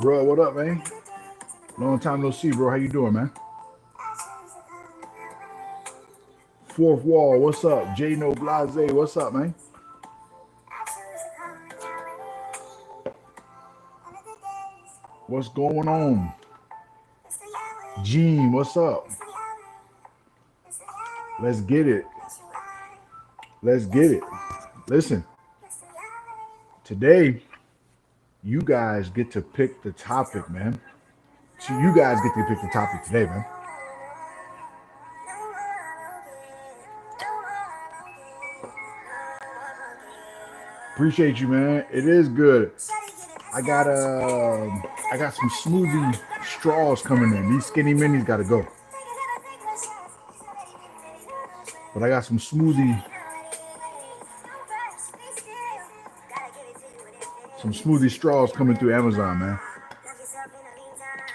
Bro, what up, man? Long time no see, bro. How you doing, man? Fourth wall, what's up? J No Blase, what's up, man? What's going on? Gene, what's up? Let's get it. Let's get it. Listen, today you guys get to pick the topic, man. So you guys get to pick the topic today, man. Appreciate you, man. It is good. I got some smoothie straws coming in. These skinny minis gotta go. But I got some smoothie straws coming through Amazon, man.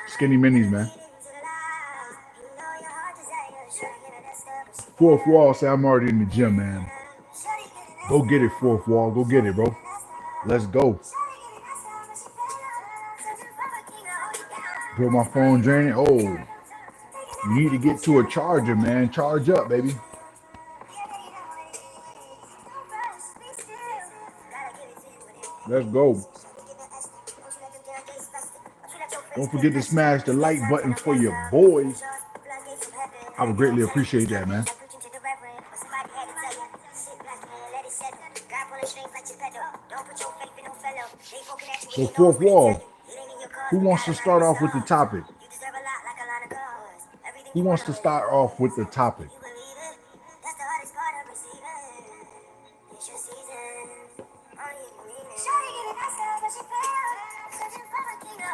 Skinny minis, man. Fourth wall say I'm already in the gym, man. Go get it, fourth wall. Go get it, bro. Let's go. Bro, my phone draining. Oh, you need to get to a charger, man. Charge up, baby. Let's go. Don't forget to smash the like button for your boys. I would greatly appreciate that, man. So fourth wall, who wants to start off with the topic? Who wants to start off with the topic?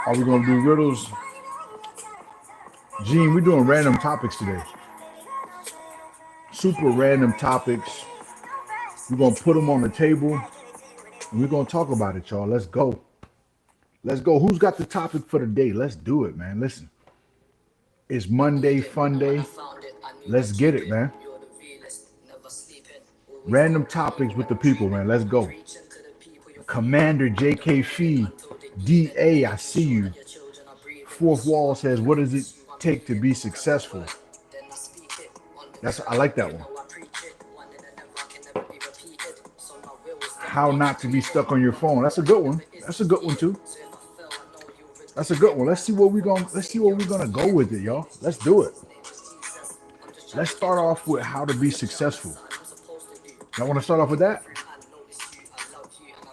Are we gonna do riddles? Gene, we're doing random topics today. Super random topics. We're gonna put them on the table and we're gonna talk about it, y'all. Let's go. Let's go. Who's got the topic for the day? Let's do it, man. Listen, it's Monday Fun Day. Let's get it, man. Random topics with the people, man. Let's go. Commander JK Fee, DA, I see you. Fourth wall says, what does it take to be successful? I like that one. How not to be stuck on your phone. That's a good one. That's a good one too. That's a good one. Let's see where we're gonna go with it, y'all. Let's do it. Let's start off with how to be successful. Y'all want to start off with that?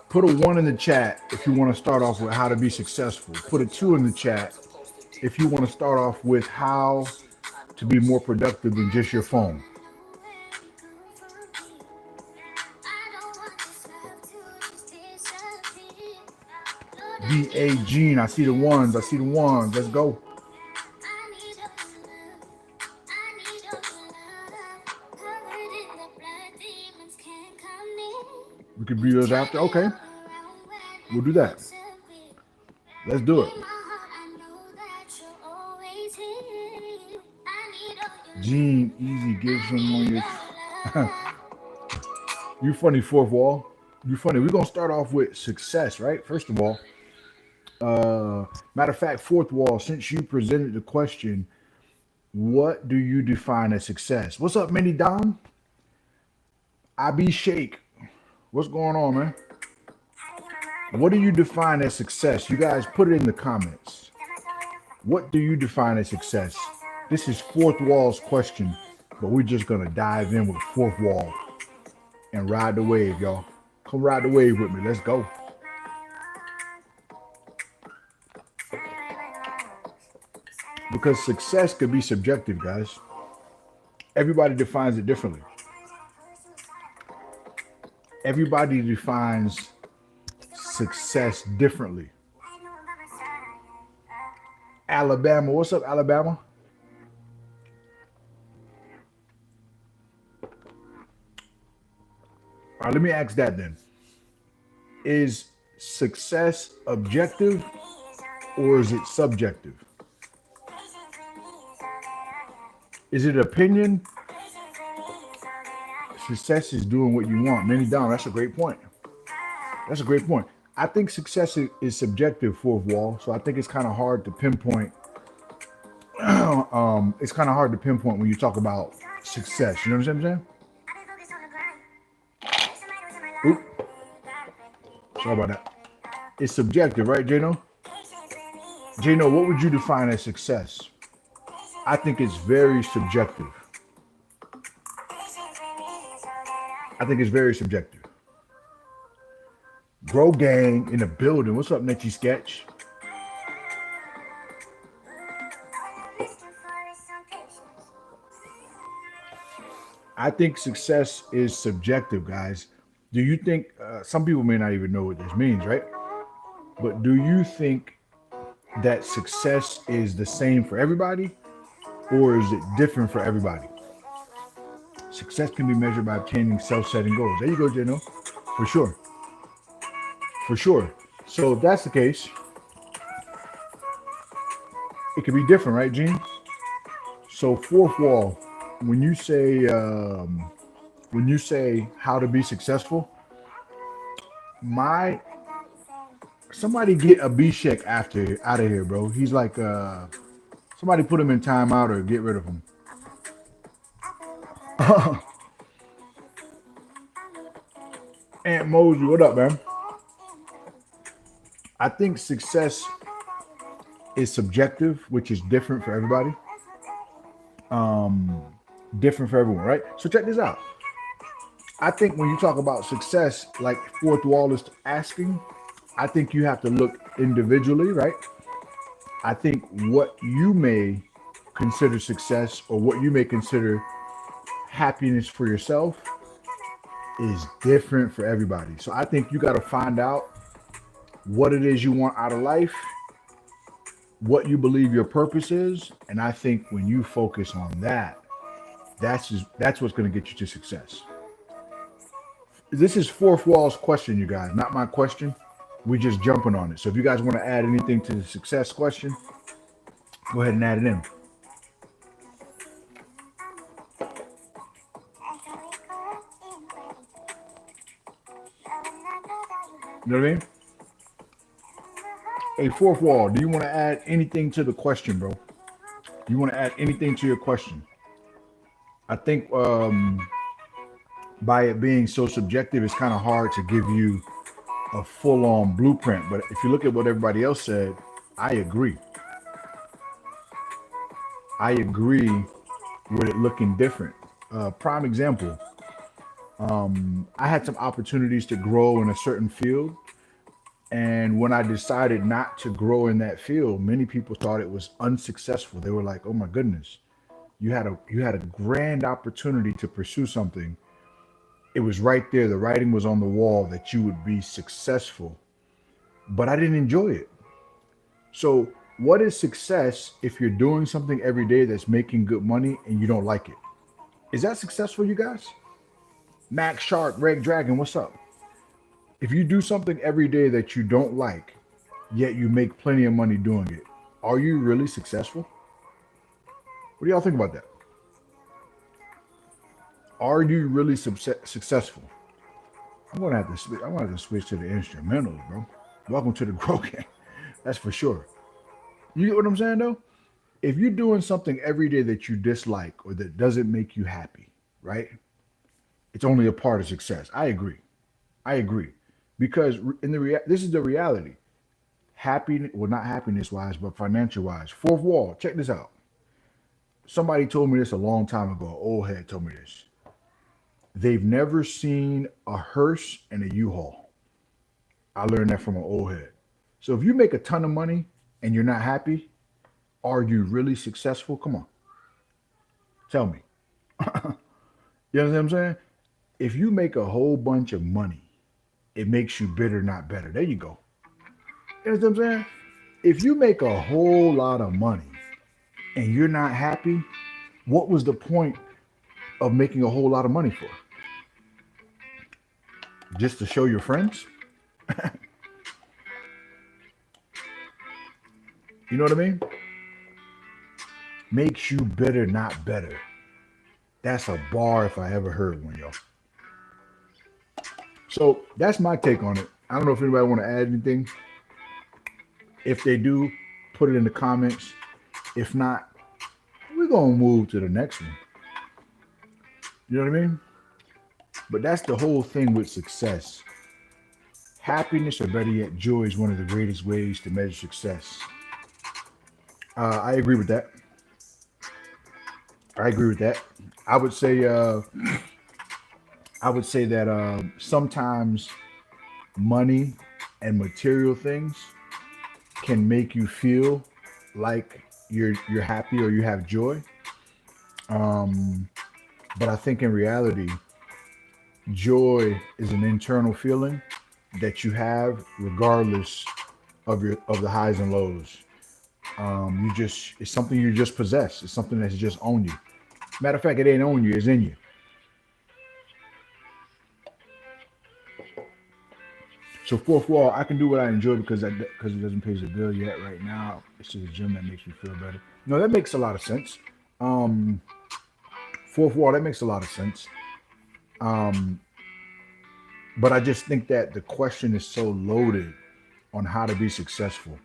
Put a 1 in the chat if you want to start off with how to be successful. Put a 2 in the chat if you want to start off with how to be more productive than just your phone. DA Gene, I see the ones. Let's go. We could be those after. Okay. We'll do that. Let's do it. Gene, easy, give some on your. You funny, fourth wall. You funny. We're gonna start off with success, right? First of all, matter of fact, fourth wall. Since you presented the question, what do you define as success? What's up, Minnie Dom? I be Shake. What's going on, man? What do you define as success? You guys put it in the comments. What do you define as success? This is fourth wall's question, but we're just gonna dive in with fourth wall and ride the wave, y'all. Come ride the wave with me. Let's go. Because success could be subjective, guys. Everybody defines it differently. Everybody defines success differently. Alabama, what's up, Alabama? All right, let me ask that then. Is success objective or is it subjective? Is it opinion? Success is doing what you want. Many down. That's a great point. That's a great point. I think success is subjective, fourth wall. So I think it's kind of hard to pinpoint. It's kind of hard to pinpoint when you talk about success. You know what I'm saying? Oop, sorry about that. It's subjective, right, Jano? Jano, what would you define as success? I think it's very subjective. I think it's very subjective. Bro gang in the building. What's up, Netchy Sketch? I think success is subjective, guys. Do you think some people may not even know what this means, right? But do you think that success is the same for everybody, or is it different for everybody? Success can be measured by obtaining self-setting goals. There you go, Jeno. For sure. For sure. So if that's the case, it could be different, right, Gene? So fourth wall, when you say how to be successful, my somebody get a B-Shek after out of here, bro. He's like somebody put him in timeout or get rid of him. Aunt Mosey, what up, man? I think success is subjective, which is different for everybody. Different for everyone, right? So check this out. I think when you talk about success, like fourth wall is asking, I think you have to look individually, right? I think what you may consider success or what you may consider happiness for yourself is different for everybody. So I think you got to find out what it is you want out of life, what you believe your purpose is, and I think when you focus on that, that's what's going to get you to success. This is fourth wall's question, you guys, not my question. We're just jumping on it. So if you guys want to add anything to the success question, go ahead and add it in. You know what I mean? Hey, fourth wall, do you want to add anything to the question, bro? Do you want to add anything to your question? I think by it being so subjective, it's kind of hard to give you a full-on blueprint. But if you look at what everybody else said, I agree. I agree with it looking different. Prime example, I had some opportunities to grow in a certain field. And when I decided not to grow in that field, many people thought it was unsuccessful. They were like, "Oh my goodness, you had a grand opportunity to pursue something. It was right there. The writing was on the wall that you would be successful." But I didn't enjoy it. So what is success if you're doing something every day that's making good money and you don't like it? Is that successful, you guys? Max Shark, Red Dragon, what's up? If you do something every day that you don't like, yet you make plenty of money doing it, are you really successful? What do y'all think about that? Are you really successful? I'm gonna have to switch. I'm gonna have to switch to the instrumentals, bro. Welcome to the Grow Gang. That's for sure. You get what I'm saying, though? If you're doing something every day that you dislike or that doesn't make you happy, right? It's only a part of success. I agree. I agree. Because this is the reality. Happiness, well, not happiness wise, but financial wise. Fourth wall, check this out. Somebody told me this a long time ago. An old head told me this. They've never seen a hearse and a U-Haul. I learned that from an old head. So if you make a ton of money and you're not happy, are you really successful? Come on. Tell me. You know what I'm saying? If you make a whole bunch of money, it makes you bitter, not better. There you go. You know what I'm saying? If you make a whole lot of money and you're not happy, what was the point of making a whole lot of money for? Just to show your friends? You know what I mean? Makes you bitter, not better. That's a bar if I ever heard one, yo. So that's my take on it. I don't know if anybody want to add anything. If they do, put it in the comments. If not, we're gonna move to the next one. You know what I mean? But that's the whole thing with success. Happiness, or better yet, joy, is one of the greatest ways to measure success. I agree with that. I agree with that. I would say, I would say that sometimes money and material things can make you feel like you're happy or you have joy. Um, but I think in reality, joy is an internal feeling that you have regardless of the highs and lows. You just it's something you just possess. It's something that's just on you. Matter of fact, it ain't on you, it's in you. So fourth wall, I can do what I enjoy because it doesn't pay the bill yet right now. It's just a gym that makes me feel better. No, that makes a lot of sense. Um, fourth wall, that makes a lot of sense. Um, but I just think that the question is so loaded on how to be successful.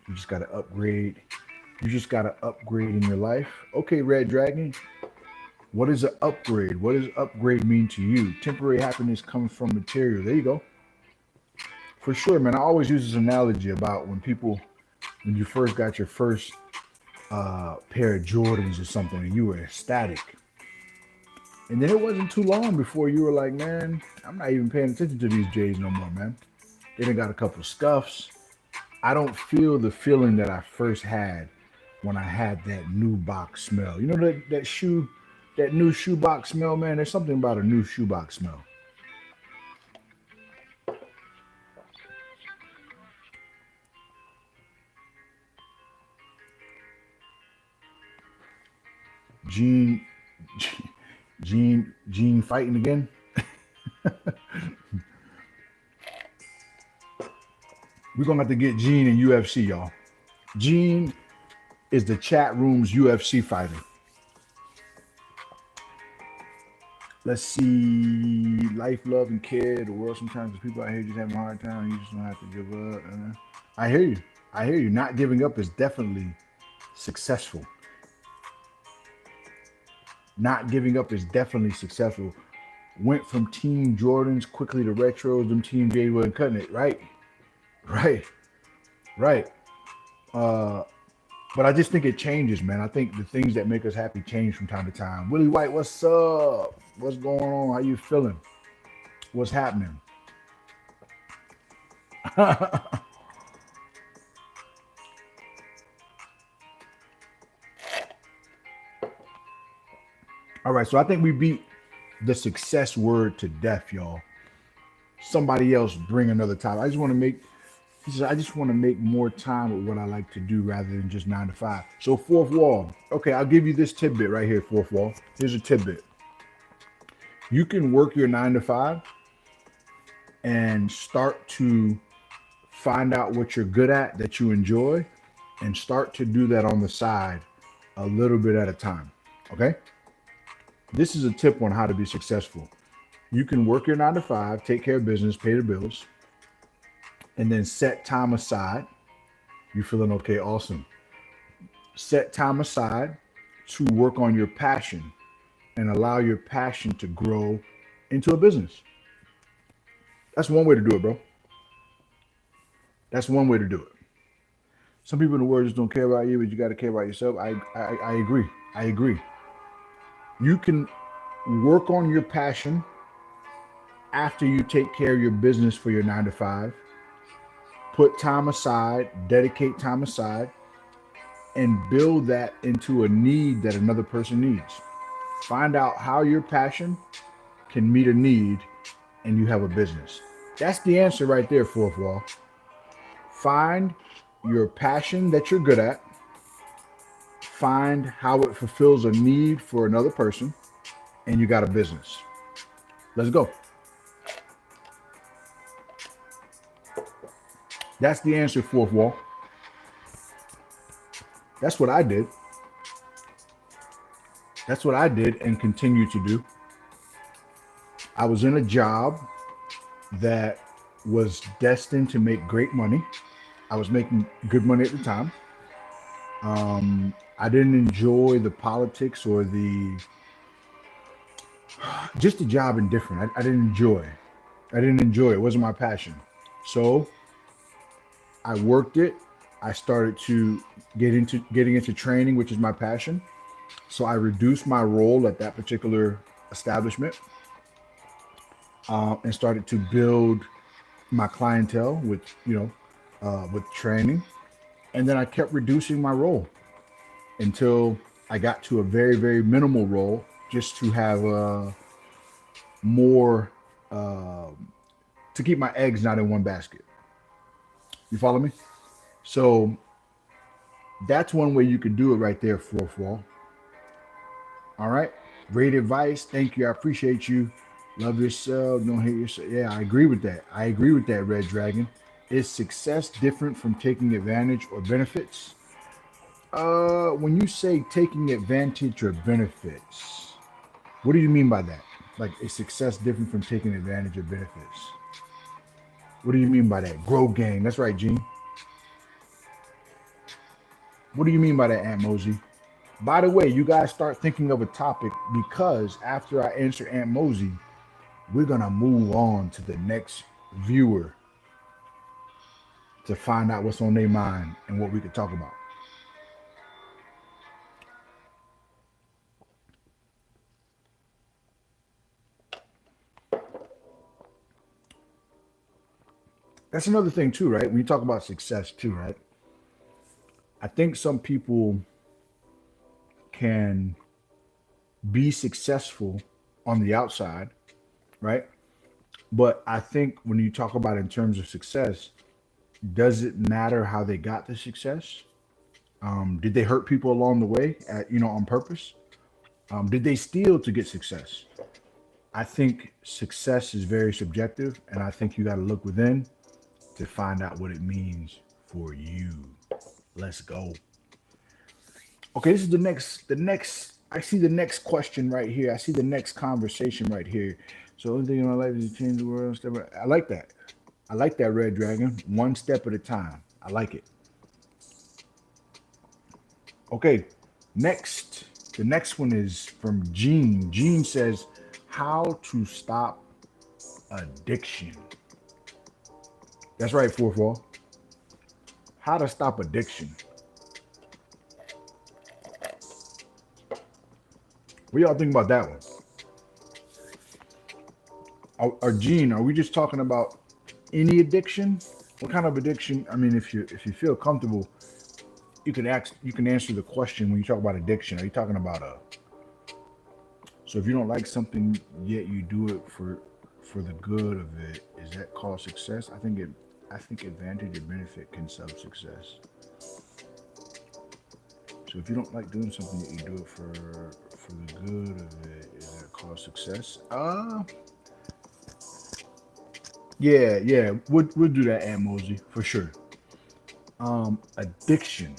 You just got to upgrade. You just got to upgrade in your life. Okay, Red Dragon, what is an upgrade? What does upgrade mean to you? Temporary happiness comes from material. There you go. For sure, man. I always use this analogy about when you first got your first pair of Jordans or something, and you were ecstatic. And then it wasn't too long before you were like, man, I'm not even paying attention to these J's no more, man. They done got a couple scuffs. I don't feel the feeling that I first had when I had that new box smell. You know that new shoebox smell, man. There's something about a new shoebox smell. Gene, Gene fighting again. We're gonna have to get Gene in UFC, y'all. Gene is the chat room's UFC fighter. Let's see. Life, love, and care. The world sometimes the people out here just having a hard time. You just don't have to give up. I hear you. I hear you. Not giving up is definitely successful. Not giving up is definitely successful. Went from Team Jordans quickly to retros, them Team J wasn't cutting it. Right. Right. Right. Uh, but I just think it changes, man. I think the things that make us happy change from time to time. Willie White, what's up? What's going on? How you feeling? What's happening? All right, so I think we beat the success word to death, y'all. Somebody else bring another topic. He says, I just want to make more time with what I like to do rather than just 9 to 5. So fourth wall. Okay, I'll give you this tidbit right here, fourth wall. Here's a tidbit. You can work your 9 to 5 and start to find out what you're good at that you enjoy and start to do that on the side a little bit at a time. Okay? This is a tip on how to be successful. You can work your 9 to 5, take care of business, pay the bills, and then set time aside. You feeling okay? Awesome. Set time aside to work on your passion and allow your passion to grow into a business. That's one way to do it, bro. That's one way to do it. Some people in the world just don't care about you, but you got to care about yourself. I agree. I agree. You can work on your passion after you take care of your business for your 9 to 5. Put time aside, dedicate time aside, and build that into a need that another person needs. Find out how your passion can meet a need and you have a business. That's the answer right there, fourth wall. Find your passion that you're good at. Find how it fulfills a need for another person, and you got a business. Let's go. That's the answer, fourth wall. That's what I did. That's what I did and continue to do. I was in a job that was destined to make great money. I was making good money at the time. I didn't enjoy the politics or the just the job indifferent. I didn't enjoy. I didn't enjoy it. It wasn't my passion. So I worked it. I started to getting into training, which is my passion. So I reduced my role at that particular establishment and started to build my clientele with with training. And then I kept reducing my role until I got to a very very minimal role, just to have more uh, to keep my eggs not in one basket. You follow me? So that's one way you could do it right there, fourth wall. All right. Great advice. Thank you. I appreciate you. Love yourself. Don't hate yourself. Yeah, I agree with that. I agree with that, Red Dragon. Is success different from taking advantage or benefits? When you say taking advantage or benefits, what do you mean by that? Like, is success different from taking advantage or benefits? What do you mean by that? Grow gang. That's right, Gene. What do you mean by that, Aunt Mosey? By the way, you guys start thinking of a topic because after I answer Aunt Mosey, we're gonna move on to the next viewer to find out what's on their mind and what we could talk about. That's another thing too, right? When you talk about success too, right? I think some people can be successful on the outside, right? But I think when you talk about in terms of success, does it matter how they got the success? Did they hurt people along the way, on purpose? Did they steal to get success? I think success is very subjective, and I think you got to look within to find out what it means for you. Let's go. Okay, this is the next. I see the next question right here. I see the next conversation right here. So the only thing in my life is to change the world. I like that. I like that, Red Dragon. One step at a time. I like it. Okay, next. The next one is from Gene. Gene says, "How to stop addiction." That's right, fourth wall. How to stop addiction. What y'all think about that one? Or Gene, are we just talking about any addiction? What kind of addiction? I mean, if you feel comfortable, you can answer the question when you talk about addiction. Are you talking about a so if you don't like something yet you do it for the good of it, is that called success? I think advantage or benefit can sub success. So if you don't like doing something yet you do it for the good of it, is that called success? Yeah, yeah, we'll do that, Aunt Mosey, for sure. Addiction.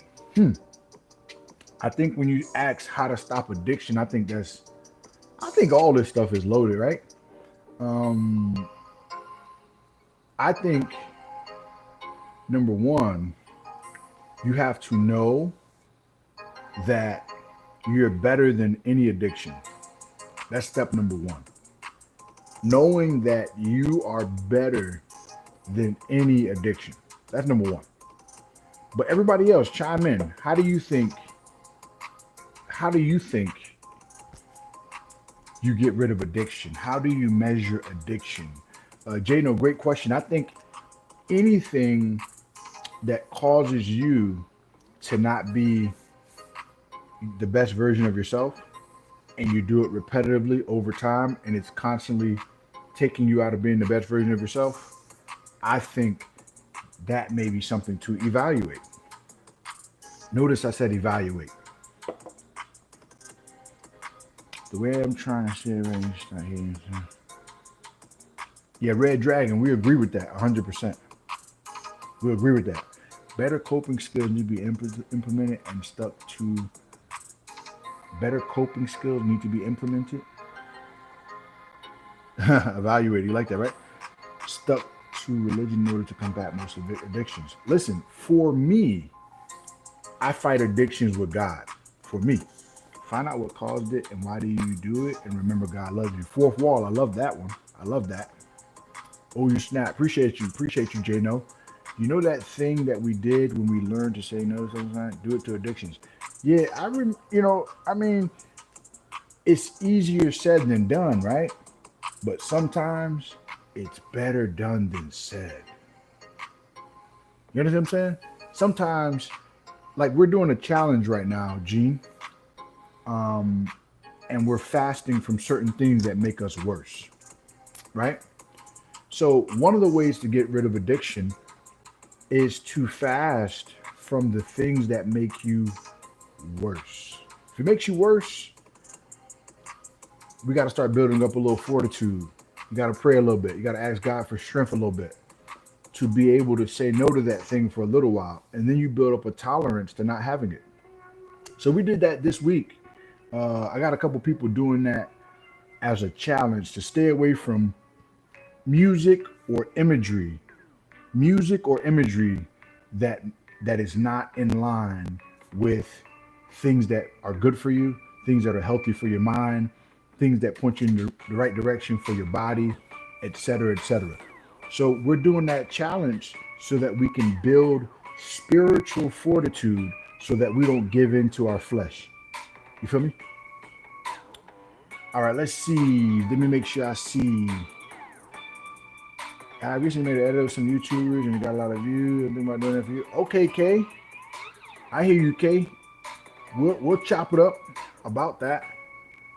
I think when you ask how to stop addiction, I think all this stuff is loaded, right? Um, I think number one, you have to know that you're better than any addiction. That's step number one. Knowing that you are better than any addiction. That's number one. But everybody else, chime in. How do you think you get rid of addiction? How do you measure addiction? Jano, great question. I think anything that causes you to not be the best version of yourself and you do it repetitively over time and it's constantly taking you out of being the best version of yourself, I think that may be something to evaluate. Notice I said evaluate. The way I'm trying to say it right now, start hitting. Yeah, Red Dragon, we agree with that 100%. We agree with that. Better coping skills need to be implemented and stuck to. Better coping skills need to be implemented. Evaluate. You like that, right? Stuck to religion in order to combat most of addictions. Listen, for me, I fight addictions with God. For me, find out what caused it and why do you do it, and remember God loves you. Fourth wall, I love that one. I love that. Oh, you snap. Appreciate you, J No. You know that thing that we did when we learned to say no sometimes? Do it to addictions. Yeah, I mean, it's easier said than done, right? But sometimes it's better done than said. You understand what I'm saying? Sometimes, like we're doing a challenge right now, Gene, um, and we're fasting from certain things that make us worse, right? So one of the ways to get rid of addiction is to fast from the things that make you worse. If it makes you worse, we got to start building up a little fortitude. You got to pray a little bit. You got to ask God for strength a little bit to be able to say no to that thing for a little while. And then you build up a tolerance to not having it. So we did that this week. I got a couple people doing that as a challenge to stay away from music or imagery, music or imagery that that is not in line with things that are good for you, things that are healthy for your mind, things that point you in the right direction for your body, etc., etc. So we're doing that challenge so that we can build spiritual fortitude so that we don't give in to our flesh. You feel me? All right, let's see. Let me make sure I see. I recently made an edit of some YouTubers and it got a lot of views. I'm thinking about doing that for you. Okay, Kay. I hear you, Kay. We'll chop it up about that.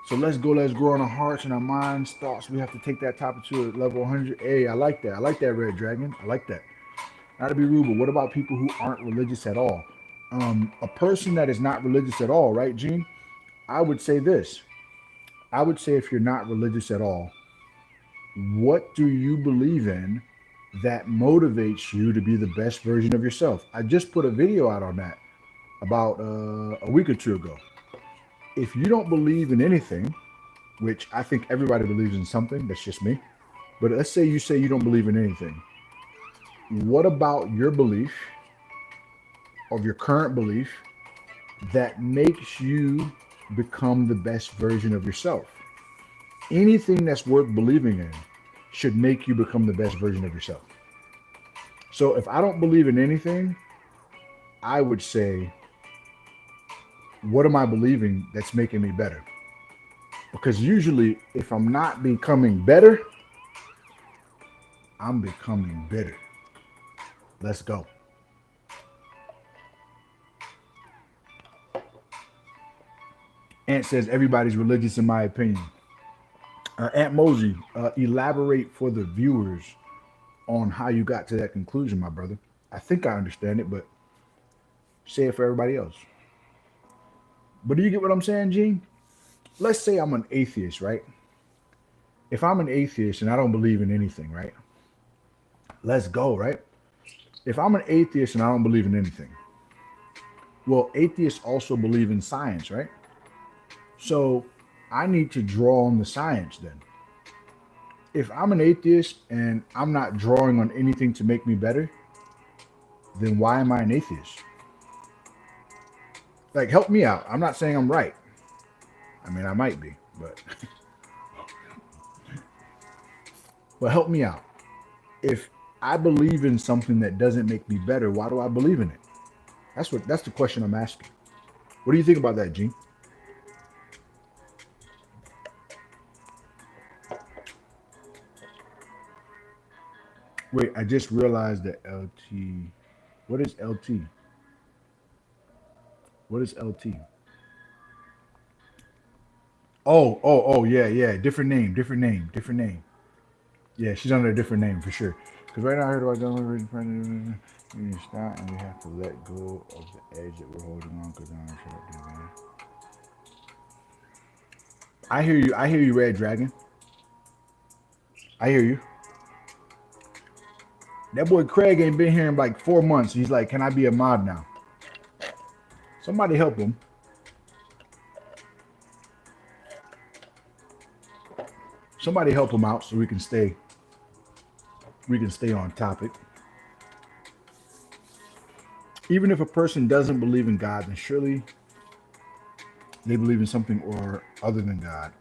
So let's go. Let's grow in our hearts and our minds, thoughts. We have to take that topic to level 100. Hey, I like that. I like that, Red Dragon. I like that. Not to be rude, but what about people who aren't religious at all? A person that is not religious at all, right, Gene? I would say this. I would say if you're not religious at all, what do you believe in that motivates you to be the best version of yourself? I just put a video out on that about a week or two ago. If you don't believe in anything, which I think everybody believes in something, that's just me. But let's say you don't believe in anything. What about your belief, of your current belief, that makes you become the best version of yourself? Anything that's worth believing in should make you become the best version of yourself. So if I don't believe in anything, I would say, what am I believing that's making me better? Because usually, if I'm not becoming better, I'm becoming bitter. Let's go. Ant says everybody's religious in my opinion. Aunt Mosey, elaborate for the viewers on how you got to that conclusion, my brother. I think I understand it, but say it for everybody else. But do you get what I'm saying, Gene? Let's say I'm an atheist, right? If I'm an atheist and I don't believe in anything, right? Let's go, right? If I'm an atheist and I don't believe in anything, well, atheists also believe in science, right? So I need to draw on the science then. If I'm an atheist and I'm not drawing on anything to make me better, then why am I an atheist? Like, help me out. I'm not saying I'm right. I mean, I might be, but but help me out. If I believe in something that doesn't make me better, why do I believe in it? That's the question I'm asking. What do you think about that, Gene? Wait, I just realized that LT. What is LT? What is LT? Oh, yeah. Different name, different name, different name. Yeah, she's under a different name for sure. Because right now I heard about don't we need to stop and we have to let go of the edge that we're holding on because I'm shut up, dude, man. I hear you. I hear you, Red Dragon. I hear you. That boy Craig ain't been here in like 4 months. He's like, can I be a mod now? Somebody help him. Somebody help him out so we can stay. we can stay on topic. Even if a person doesn't believe in God, then surely they believe in something or other than God.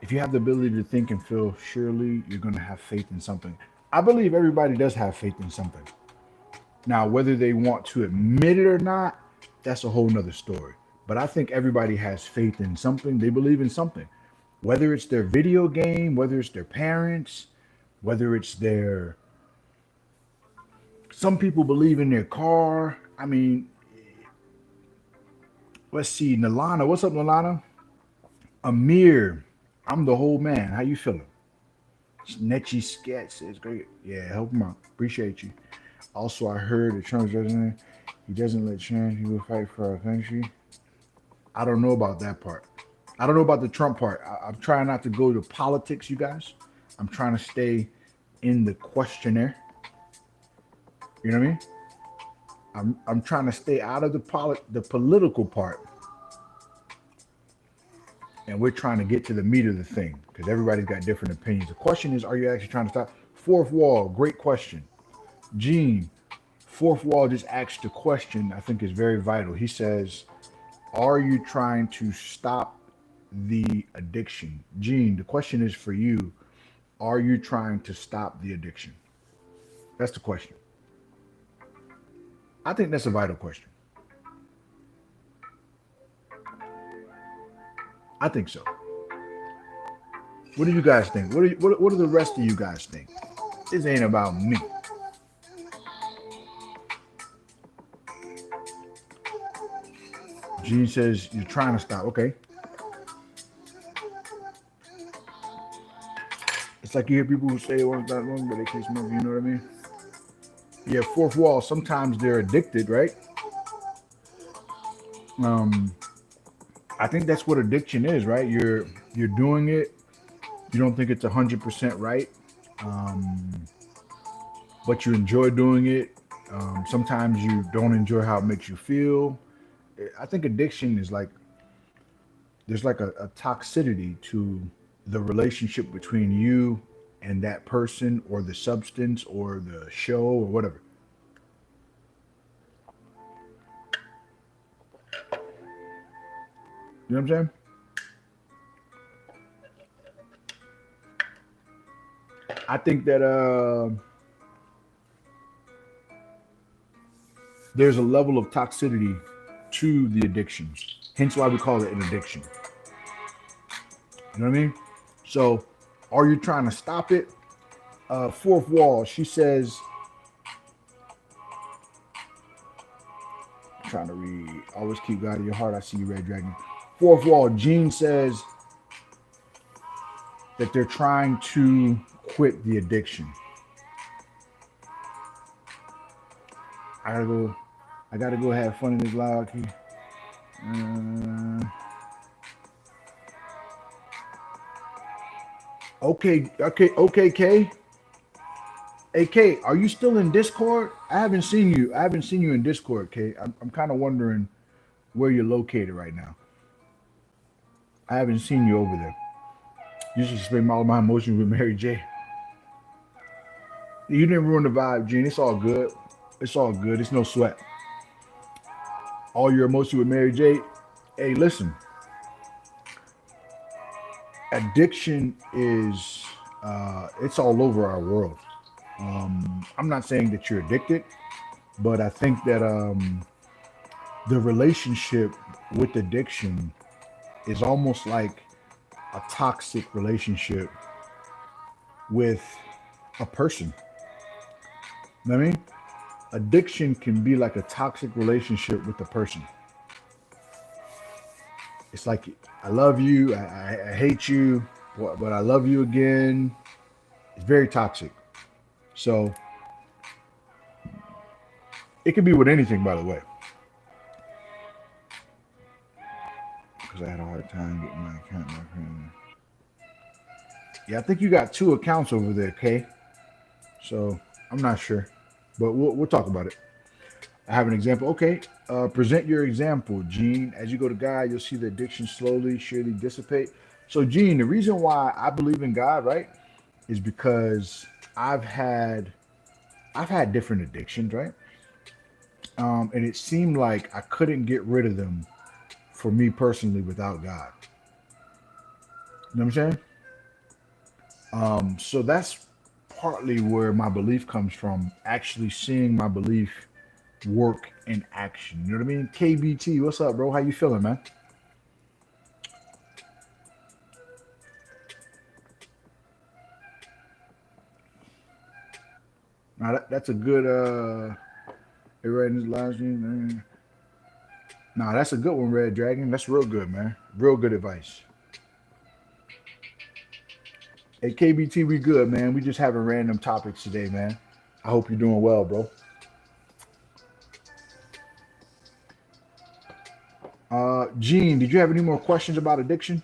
If you have the ability to think and feel, surely you're going to have faith in something. I believe everybody does have faith in something. Now, whether they want to admit it or not, that's a whole nother story. But I think everybody has faith in something. They believe in something. Whether it's their video game, whether it's their parents, whether it's their, some people believe in their car. I mean, let's see, Nalana. What's up, Nalana? Amir, I'm the whole man. How you feeling? Netchy Scat says great. Yeah, help him out. Appreciate you. Also, I heard that Trump's president, he doesn't let chance he will fight for our country. I don't know about that part. I don't know about the Trump part. I'm trying not to go to politics, you guys. I'm trying to stay in the questionnaire. You know what I mean? I'm trying to stay out of the political part, and we're trying to get to the meat of the thing because everybody's got different opinions. The question is, are you actually trying to stop? Fourth wall, great question. Gene, fourth wall just asked a question I think is very vital. He says, are you trying to stop the addiction? Gene, the question is for you. Are you trying to stop the addiction? That's the question. I think that's a vital question. I think so. What do you guys think? What do the rest of you guys think? This ain't about me. Gene says you're trying to stop. Okay. It's like you hear people who say it one's not wrong, but they can't smoke. You know what I mean? Yeah, fourth wall. Sometimes they're addicted, right? I think that's what addiction is, right? You're doing it. You don't think it's 100% right, but you enjoy doing it. Sometimes you don't enjoy how it makes you feel. I think addiction is like there's like a toxicity to the relationship between you and that person or the substance or the show or whatever. You know what I'm saying? I think that there's a level of toxicity to the addiction. Hence why we call it an addiction. You know what I mean? So, are you trying to stop it? Fourth wall, she says, I'm trying to read, always keep God in your heart. I see you, Red Dragon. Fourth wall, Gene says that they're trying to quit the addiction. I gotta go have fun in this loud key. Okay, K. Hey, K, are you still in Discord? I haven't seen you. I haven't seen you in Discord, K. I'm kind of wondering where you're located right now. I haven't seen you over there. You should explain all my emotions with Mary J. You didn't ruin the vibe, Gene. It's all good. It's all good. It's no sweat. All your emotions with Mary J. Hey, listen. Addiction is it's all over our world. I'm not saying that you're addicted, but I think that the relationship with addiction is almost like a toxic relationship with a person. You know what I mean? Addiction can be like a toxic relationship with a person. It's like I love you, I hate you, but I love you again. It's very toxic. So it can be with anything, by the way. Because I had a hard time getting my account, my friend. Yeah, I think you got two accounts over there, Kay. So I'm not sure, but we'll talk about it. I have an example. Okay, present your example, Gene. As you go to God, you'll see the addiction slowly, surely dissipate. So, Gene, the reason why I believe in God, right, is because I've had I've had different addictions, right? And it seemed like I couldn't get rid of them for me personally without God. You know what I'm saying? So that's partly where my belief comes from, actually seeing my belief work in action. You know what I mean? KBT, what's up, bro? How you feeling, man? Now that's a good right in his last name. Nah, that's a good one, Red Dragon. That's real good, man. Real good advice. Hey, KBT, we good, man. We just having random topics today, man. I hope you're doing well, bro. Gene, did you have any more questions about addiction?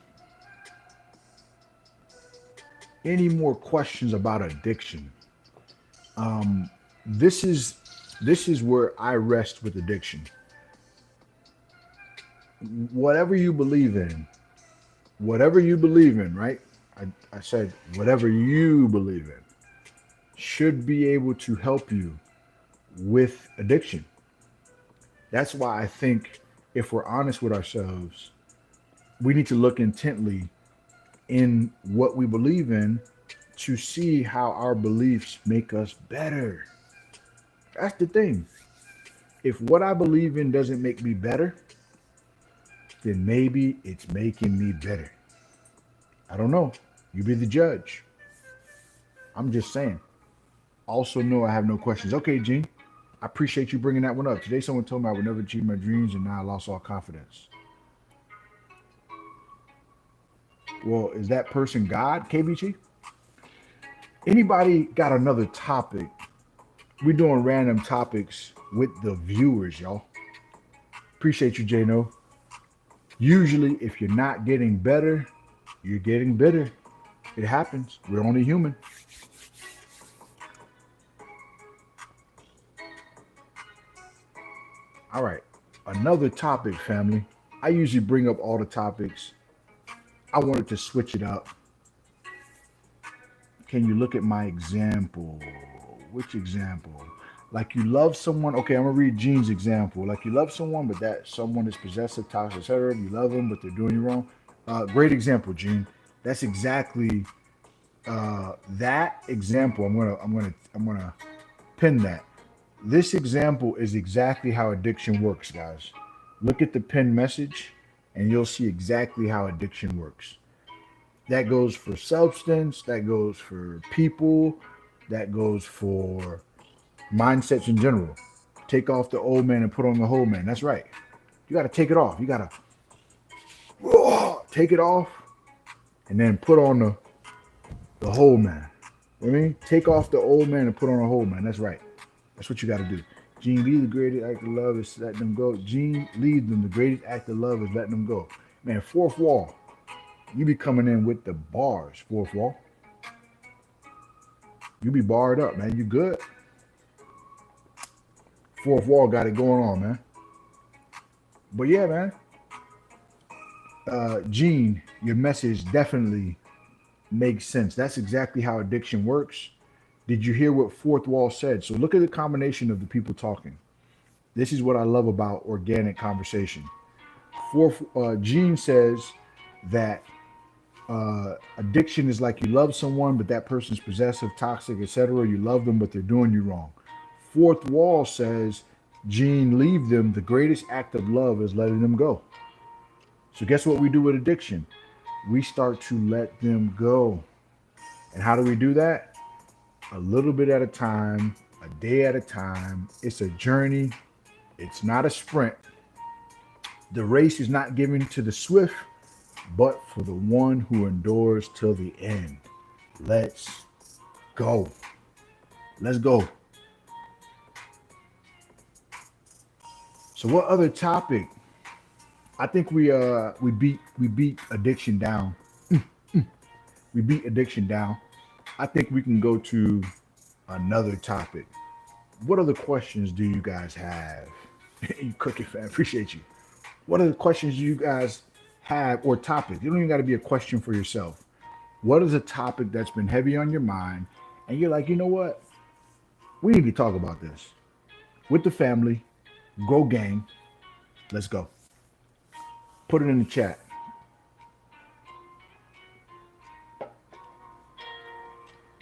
Any more questions about addiction? Um, this is this is where I rest with addiction. Whatever you believe in, whatever you believe in, right? I said whatever you believe in should be able to help you with addiction. That's why I think if we're honest with ourselves, we need to look intently in what we believe in to see how our beliefs make us better. That's the thing. If what I believe in doesn't make me better, then maybe it's making me better. I don't know. You be the judge. I'm just saying. Also, know I have no questions. Okay, Gene. I appreciate you bringing that one up. Today, someone told me I would never achieve my dreams, and now I lost all confidence. Well, is that person God, KBG? Anybody got another topic? We're doing random topics with the viewers, y'all. Appreciate you, Jano. Usually, if you're not getting better, you're getting bitter. It happens. We're only human. All right. Another topic, family. I usually bring up all the topics. I wanted to switch it up. Can you look at my example? Which example? Like you love someone. Okay, I'm gonna read Gene's example. Like you love someone, but that someone is possessive, toxic, etc. You love them, but they're doing you wrong. Great example, Gene. That's exactly that example. I'm gonna pin that. This example is exactly how addiction works, guys. Look at the pin message, and you'll see exactly how addiction works. That goes for substance, that goes for people, that goes for mindsets in general. Take off the old man and put on the whole man. That's right. You got to take it off. You got to take it off and then put on the whole man. You know what I mean? Take off the old man and put on a whole man. That's right. That's what you got to do. Gene B, the greatest act of love is letting them go. Gene, lead them. The greatest act of love is letting them go. Man, fourth wall. You be coming in with the bars, fourth wall. You be barred up, man. You good? Fourth wall got it going on, man. But yeah, man. Gene, your message definitely makes sense. That's exactly how addiction works. Did you hear what fourth wall said? So look at the combination of the people talking. This is what I love about organic conversation. Fourth, Gene says that addiction is like you love someone, but that person's possessive, toxic, etc. You love them, but they're doing you wrong. Fourth wall says, Gene, leave them. The greatest act of love is letting them go. So guess what we do with addiction? We start to let them go. And how do we do that? A little bit at a time, a day at a time. It's a journey. It's not a sprint. The race is not given to the swift, but for the one who endures till the end. Let's go. Let's go. So what other topic? I think we beat addiction down. We beat addiction down. I think we can go to another topic. What other questions do you guys have? You cookie fan, appreciate you. What are the questions you guys have or topics? You don't even got to be a question for yourself. What is a topic that's been heavy on your mind, and you're like, you know what? We need to talk about this with the family. Go gang. Let's go. Put it in the chat.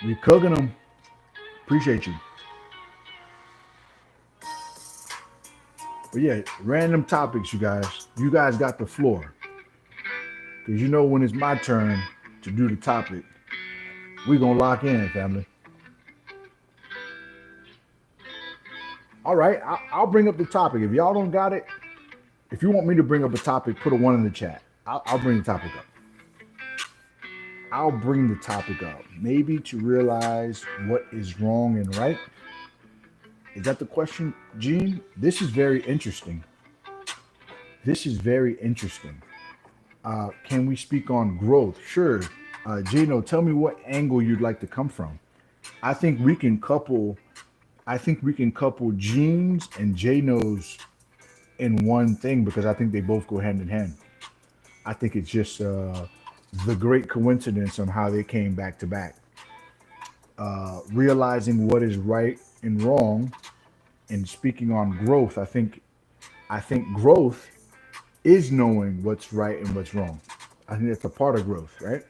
You're cooking them. Appreciate you. But yeah, random topics, you guys. You guys got the floor. Because you know when it's my turn to do the topic, we going to lock in, family. All right, I'll bring up the topic. If y'all don't got it, if you want me to bring up a topic, put a one in the chat. I'll bring the topic up. I'll bring the topic up. Maybe to realize what is wrong and right. Is that the question, Gene? This is very interesting. This is very interesting. Can we speak on growth? Sure. Jano, tell me what angle you'd like to come from. I think we can couple. I think we can couple Gene's and Jano's in one thing because I think they both go hand in hand. I think it's just the great coincidence on how they came back to back. Realizing what is right and wrong, and speaking on growth. I think growth is knowing what's right and what's wrong. I think that's a part of growth, right?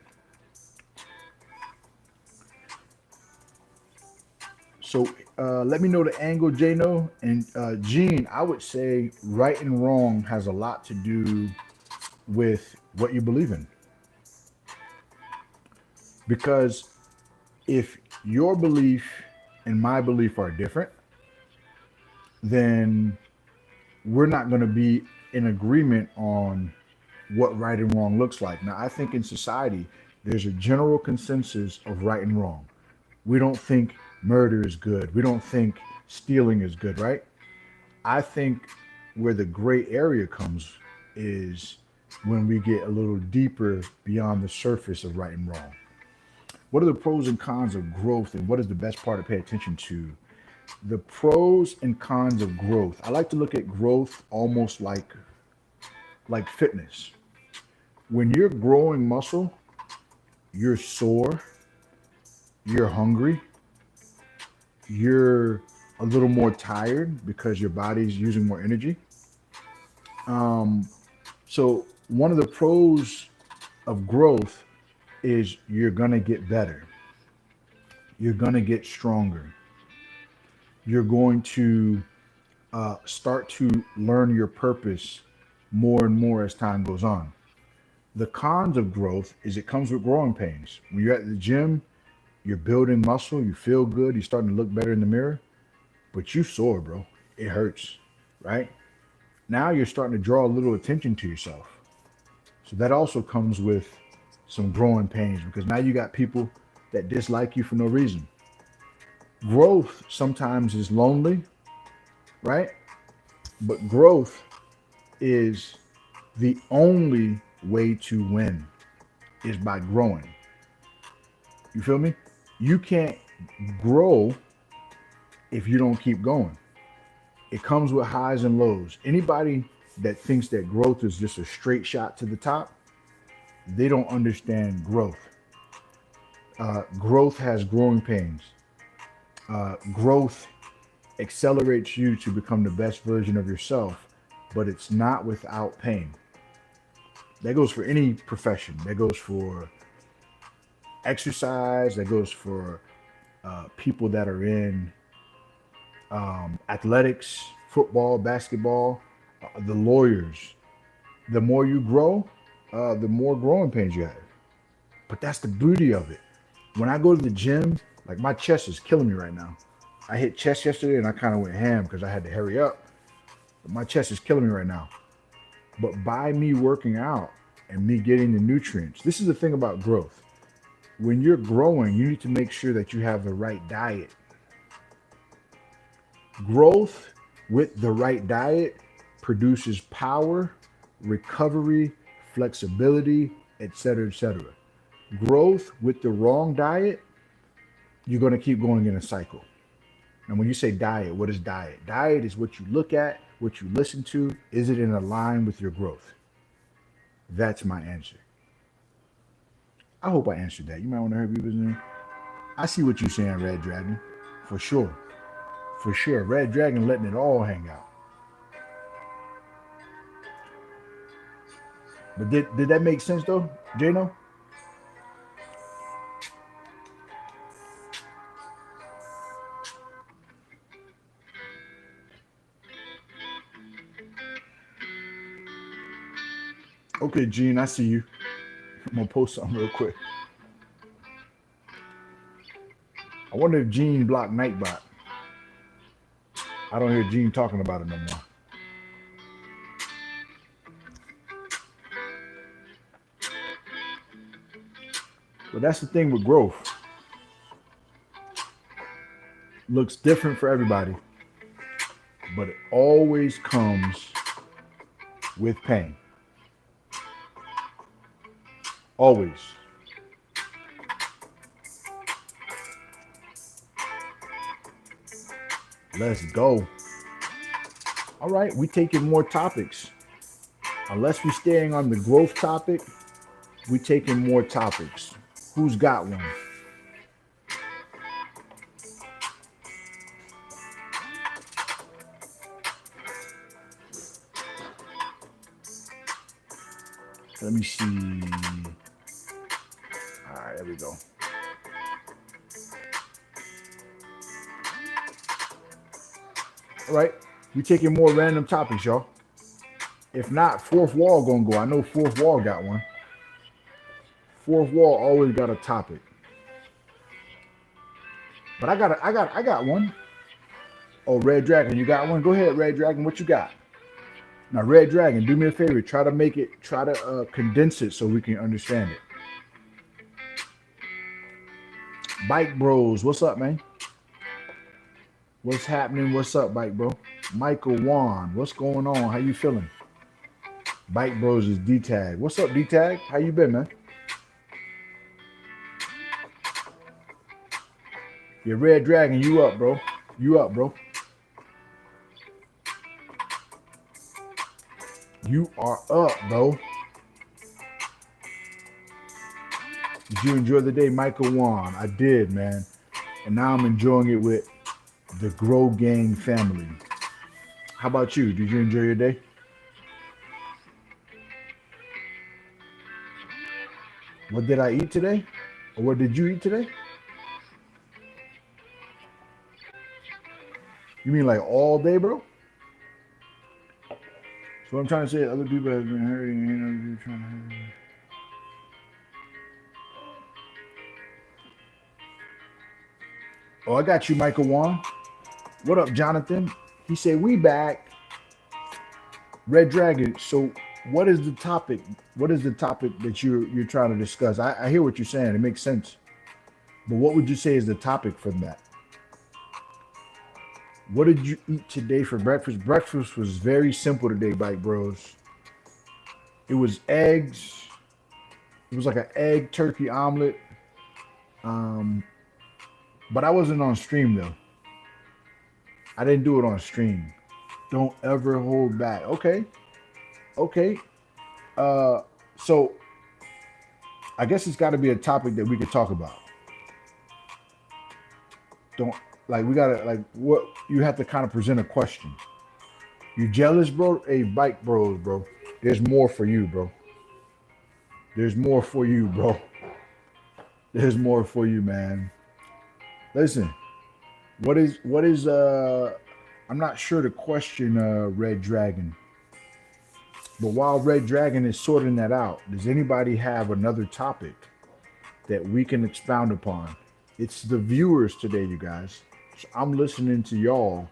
So let me know the angle, Jano and Gene. I would say right and wrong has a lot to do with what you believe in, because if your belief and my belief are different, then we're not going to be in agreement on what right and wrong looks like. Now, I think in society, there's a general consensus of right and wrong. We don't think murder is good. We don't think stealing is good, right? I think where the gray area comes is when we get a little deeper beyond the surface of right and wrong. What are the pros and cons of growth, and what is the best part to pay attention to? The pros and cons of growth. I like to look at growth almost like fitness. When you're growing muscle, you're sore, you're hungry, you're a little more tired because your body's using more energy. Um, so one of the pros of growth is you're gonna get better. You're gonna get stronger. You're going to start to learn your purpose more and more as time goes on. The cons of growth is it comes with growing pains. When you're at the gym, you're building muscle, you feel good, you're starting to look better in the mirror, but you sore, bro. It hurts, right? Now you're starting to draw a little attention to yourself. So that also comes with some growing pains because now you got people that dislike you for no reason. Growth sometimes is lonely, right? But growth is the only way to win is by growing. You feel me? You can't grow if you don't keep going. It comes with highs and lows. Anybody that thinks that growth is just a straight shot to the top, they don't understand growth. Growth has growing pains. Growth accelerates you to become the best version of yourself, but it's not without pain. That goes for any profession. That goes for exercise. That goes for people that are in athletics, football, basketball, the lawyers. The more you grow, the more growing pains you have. But that's the beauty of it. When I go to the gym, like my chest is killing me right now. I hit chest yesterday and I kind of went ham because I had to hurry up. But my chest is killing me right now. But by me working out and me getting the nutrients, this is the thing about growth. When you're growing, you need to make sure that you have the right diet. Growth with the right diet produces power, recovery, flexibility, etc., etc. Growth with the wrong diet, you're going to keep going in a cycle. And when you say diet, what is diet? Diet is what you look at, what you listen to. Is it in line with your growth? That's my answer. I hope I answered that. You might want to hear me. I see what you're saying, Red Dragon, for sure. for sure. Red Dragon letting it all hang out. But did that make sense though, Jano? Okay, Gene, I see you. I'm gonna post something real quick. I wonder if Gene blocked Nightbot. I don't hear Gene talking about it no more. But that's the thing with growth. Looks different for everybody, but it always comes with pain. Always. Let's go. All right, we taking more topics. Unless we staying on the growth topic, we taking more topics. Who's got one? Let me see. All right, there we go. All right, we taking more random topics, y'all. If not, fourth wall gonna go. I know fourth wall got one. Fourth wall always got a topic. But I got one. Oh, Red Dragon, you got one? Go ahead, Red Dragon. What you got? Now, Red Dragon, do me a favor. Try to condense it so we can understand it. Bike Bros, what's up, man? What's happening? What's up, Bike Bro? Michael Wan, what's going on? How you feeling? Bike Bros is D-Tag. What's up, D-Tag? How you been, man? Yeah, Red Dragon, you up, bro. You up, bro. You are up, bro. Did you enjoy the day, Michael Wan? I did, man. And now I'm enjoying it with the Grow Gang family. How about you? Did you enjoy your day? What did I eat today? Or what did you eat today? You mean like all day, bro? So what I'm trying to say, other people have been hurting, you know, you're trying to hurt me. Oh, I got you, Michael Wan. What up, Jonathan? He said, we back. Red Dragon. So what is the topic? What is the topic that you're trying to discuss? I hear what you're saying. It makes sense. But what would you say is the topic from that? What did you eat today for breakfast? Breakfast was very simple today, Bike Bros. It was eggs. It was like an egg turkey omelet. But I wasn't on stream though. I didn't do it on stream. Don't ever hold back. Okay. Okay. So I guess it's got to be a topic that we could talk about. Don't like we gotta like what you have to kind of present a question. You jealous, bro? Hey, Bike Bros, bro. There's more for you, bro. There's more for you, bro. There's more for you, man. Listen, what is I'm not sure the question, Red Dragon. But while Red Dragon is sorting that out, does anybody have another topic that we can expound upon? It's the viewers today, you guys. So I'm listening to y'all,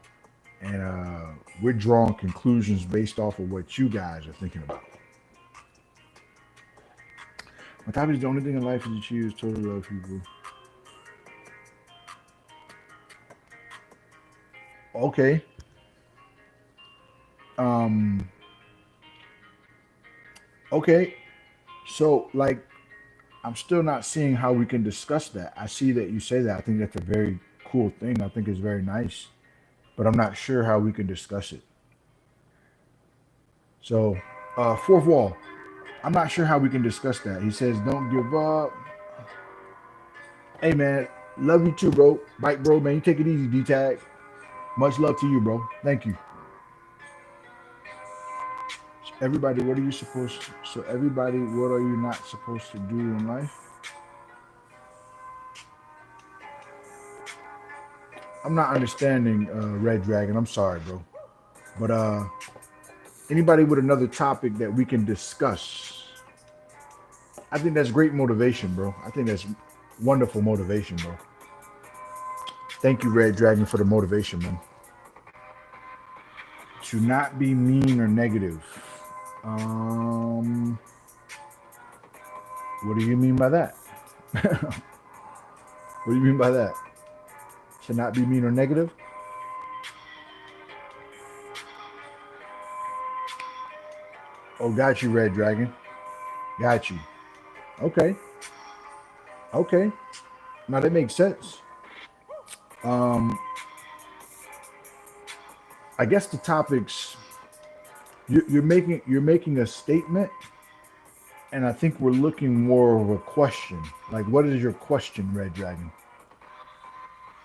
and we're drawing conclusions based off of what you guys are thinking about. My topic is the only thing in life is to choose total love people. Okay. Okay. So like I'm still not seeing how we can discuss that. I see that you say that. I think that's a very cool thing. I think it's very nice. But I'm not sure how we can discuss it. So fourth wall. I'm not sure how we can discuss that. He says, don't give up. Hey man, love you too, bro. Bike bro, man. You take it easy, D-Tag. Much love to you, bro. Thank you. Everybody, what are you supposed to, so everybody, what are you not supposed to do in life? I'm not understanding Red Dragon. I'm sorry, bro. But anybody with another topic that we can discuss, I think that's great motivation, bro. I think that's wonderful motivation, bro. Thank you, Red Dragon, for the motivation, man. To not be mean or negative. Um, what do you mean by that? What do you mean by that? To not be mean or negative? Oh, got you, Red Dragon. Got you. Okay. Okay. Now that makes sense. Um, I guess the topics you're making a statement, and I think we're looking more of a question. Like, what is your question, Red Dragon?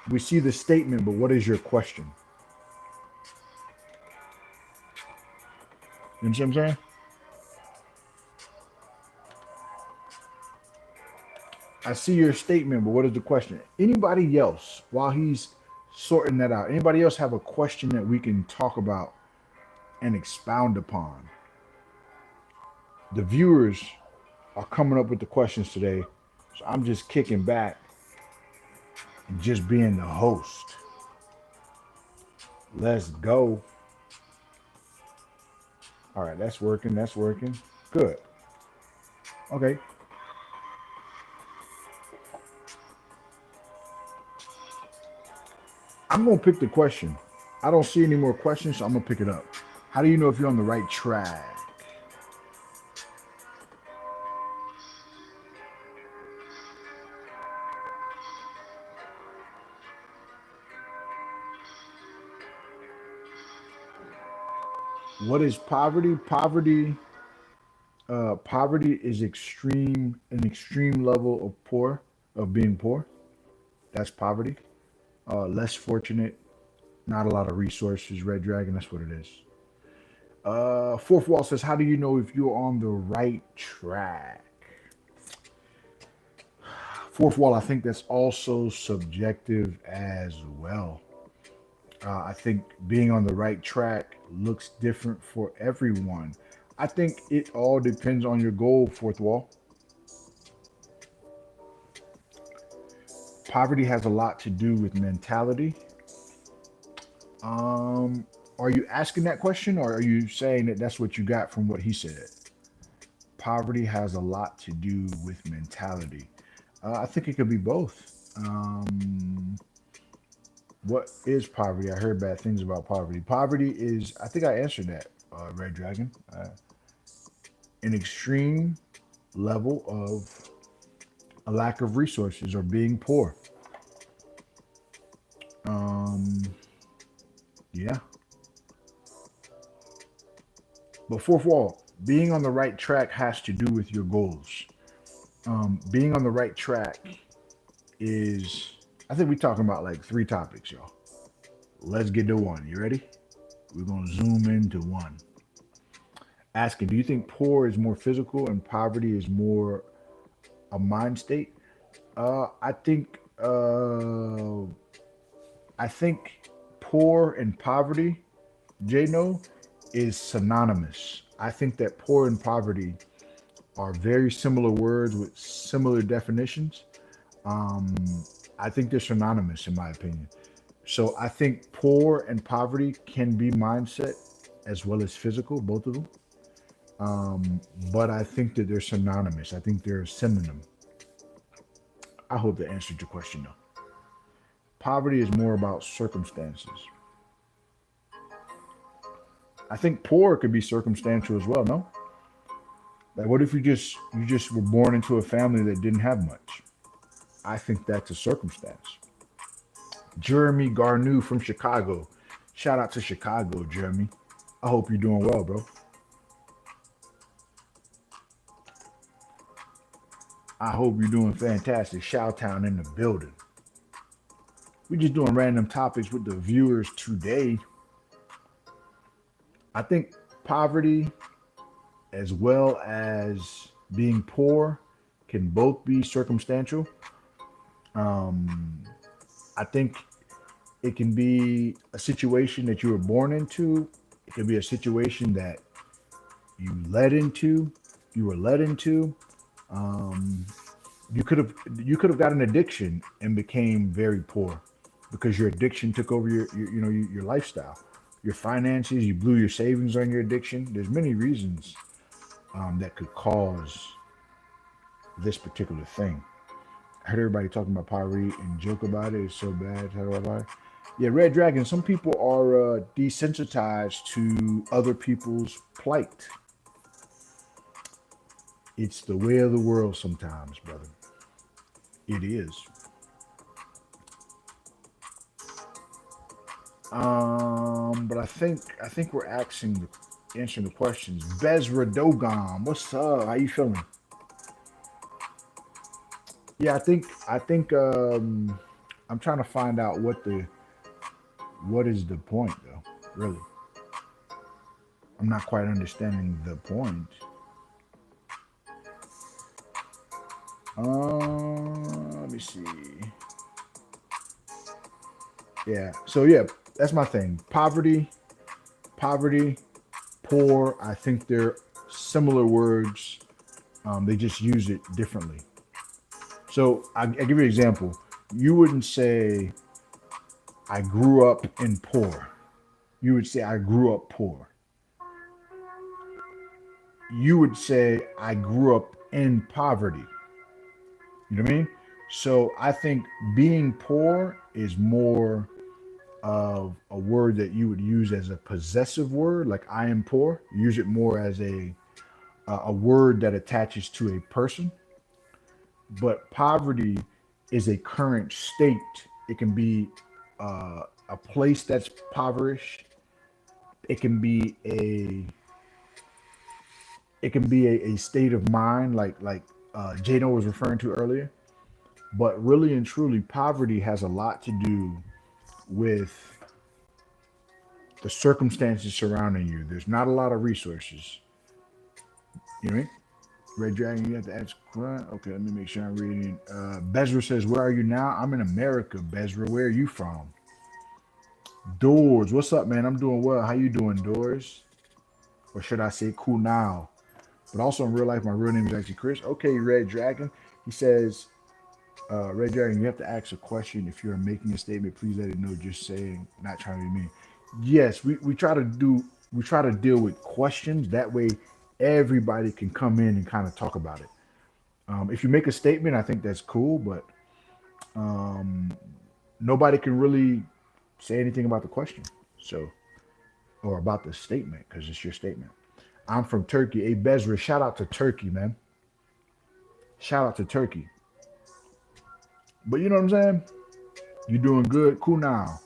We see the statement, but what is your question? You know what I'm saying? I see your statement, but what is the question? Anybody else, while he's sorting that out, anybody else have a question that we can talk about and expound upon? The viewers are coming up with the questions today, so I'm just kicking back and just being the host. Let's go. All right, that's working. That's working. Good. Okay. I'm going to pick the question. I don't see any more questions, so I'm going to pick it up. How do you know if you're on the right track? What is poverty? Poverty is an extreme level of poor, of being poor. That's poverty. Less fortunate, not a lot of resources. Red Dragon, that's what it is. Fourth Wall says, "How do you know if you're on the right track?" Fourth Wall, I think that's also subjective as well. I think being on the right track looks different for everyone. I think it all depends on your goal, Fourth Wall. Poverty has a lot to do with mentality. Um, are you asking that question, or are you saying that that's what you got from what he said? Poverty has a lot to do with mentality. I think it could be both. What is poverty? I heard bad things about poverty. Poverty is, I think I answered that, Red Dragon. An extreme level of a lack of resources or being poor. Um, yeah. But fourth wall, being on the right track has to do with your goals. Being on the right track is, I think we're talking about like three topics, y'all. Let's get to one. You ready? We're going to zoom into one. Asking, do you think poor is more physical and poverty is more a mind state? I think I think poor and poverty, Jano, is synonymous. I think that poor and poverty are very similar words with similar definitions. Um, I think they're synonymous, in my opinion. So I think poor and poverty can be mindset as well as physical, both of them. But I think that they're synonymous. I think they're a synonym. I hope that answered your question, though. Poverty is more about circumstances. I think poor could be circumstantial as well. No, like what if you just were born into a family that didn't have much? I think that's a circumstance. Jeremy Garneau from Chicago. Shout out to Chicago, Jeremy. I hope you're doing well, bro. I hope you're doing fantastic. Shout town in the building. we're just doing random topics with the viewers today. I think poverty as well as being poor can both be circumstantial. Um, I think it can be a situation that you were born into. It can be a situation that you led into, you were led into. Um, you could have got an addiction and became very poor because your addiction took over your lifestyle, your finances. You blew your savings on your addiction. There's many reasons that could cause this particular thing. I heard everybody talking about poverty and joke about it. It's so bad. How do I buy? Yeah, Red Dragon. Some people are desensitized to other people's plight. It's the way of the world sometimes, brother. It is. But I think we're answering the questions. Bezra Dogon, what's up? How you feeling? Yeah, I think I'm trying to find out what is the point though. Really, I'm not quite understanding the point. Let me see. Yeah. So yeah, that's my thing. Poverty, poor. I think they're similar words. They just use it differently. So I give you an example. You wouldn't say I grew up in poor. You would say I grew up poor. You would say I grew up in poverty. You know what I mean? So I think being poor is more of a word that you would use as a possessive word, like I am poor. Use it more as a word that attaches to a person. But poverty is a current state. It can be a place that's impoverished. It can be a state of mind, like Jado was referring to earlier. But really and truly, poverty has a lot to do with the circumstances surrounding you. There's not a lot of resources. You know what I mean? Red Dragon, you have to ask. Okay, let me make sure I'm reading. Bezra says, "Where are you now?" I'm in America. Bezra, where are you from? Doors, what's up, man? I'm doing well. How you doing, Doors? Or should I say, cool now? But also in real life, my real name is actually Chris. Okay, Red Dragon. He says, Red Dragon, you have to ask a question. If you're making a statement, please let it know. Just saying, not trying to be mean. Yes, we try to deal with questions. That way everybody can come in and kind of talk about it. If you make a statement, I think that's cool, but um, nobody can really say anything about the question. So, or about the statement, because it's your statement. I'm from Turkey. Hey, Bezra, shout out to Turkey, man. Shout out to Turkey. But you know what I'm saying? You doing good? Cool now.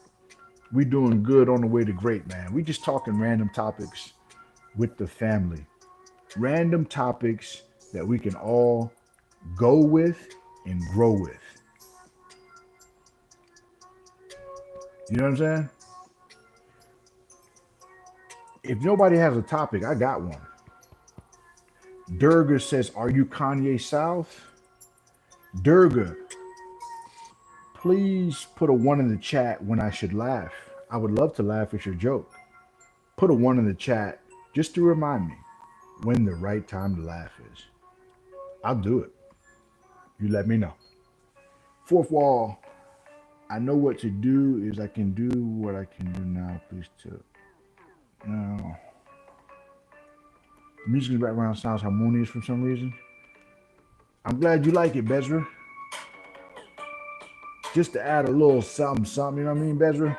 We doing good on the way to great, man. We just talking random topics with the family. Random topics that we can all go with and grow with. You know what I'm saying? If nobody has a topic, I got one. Durga says, "Are you Kanye South?" Durga, please put a one in the chat when I should laugh. I would love to laugh at your joke. Put a one in the chat just to remind me when the right time to laugh is. I'll do it. You let me know. Fourth wall, I know what to do is I can do what I can do now. Please tell. Now, the music in the background sounds harmonious for some reason. I'm glad you like it, Bezra. Just to add a little something, something, you know what I mean, Bezra?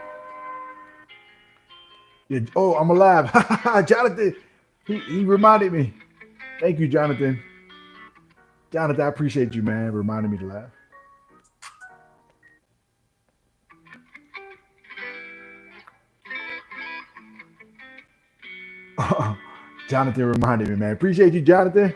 Yeah, oh, I'm alive. Jonathan, he reminded me. Thank you, Jonathan. Jonathan, I appreciate you, man, reminding me to laugh. Jonathan reminded me, man. Appreciate you, Jonathan.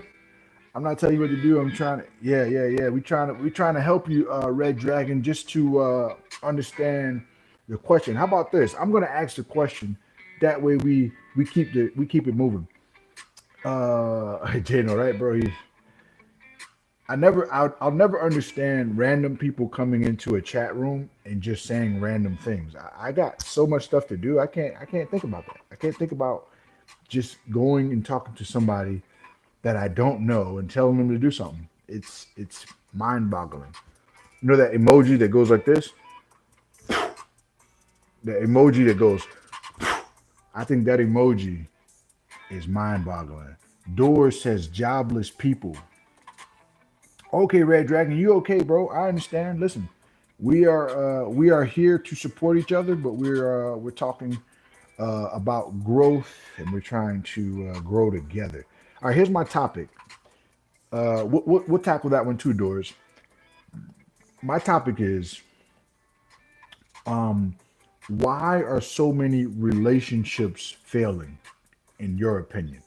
I'm not telling you what to do. I'm trying to, yeah. We trying to help you, Red Dragon, just to understand the question. How about this? I'm gonna ask the question. That way we keep it moving. Jano, right, bro? I'll never understand random people coming into a chat room and just saying random things. I got so much stuff to do. I can't think about that. I can't think about just going and talking to somebody that I don't know and telling them to do something. It's mind boggling. You know that emoji that goes like this? The emoji that goes, I think that emoji is mind boggling. Doors says jobless people. Okay, Red Dragon, you okay, bro? I understand. Listen, we are here to support each other, but we're talking about growth, and we're trying to grow together. All right, here's my topic. We'll tackle that one too, Doors. My topic is um, why are so many relationships failing, in your opinion?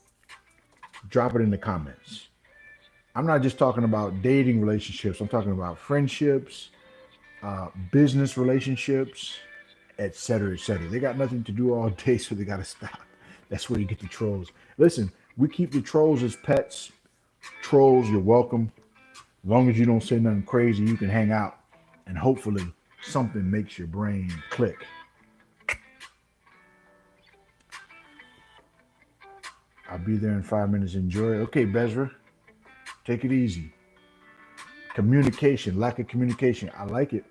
Drop it in the comments. I'm not just talking about dating relationships. I'm talking about friendships, business relationships, et cetera, et cetera. They got nothing to do all day, so they got to stop. That's where you get the trolls. Listen, we keep the trolls as pets. Trolls, you're welcome. As long as you don't say nothing crazy, you can hang out, and hopefully something makes your brain click. I'll be there in 5 minutes. Enjoy it. Okay, Bezra, take it easy. Communication, lack of communication. I like it.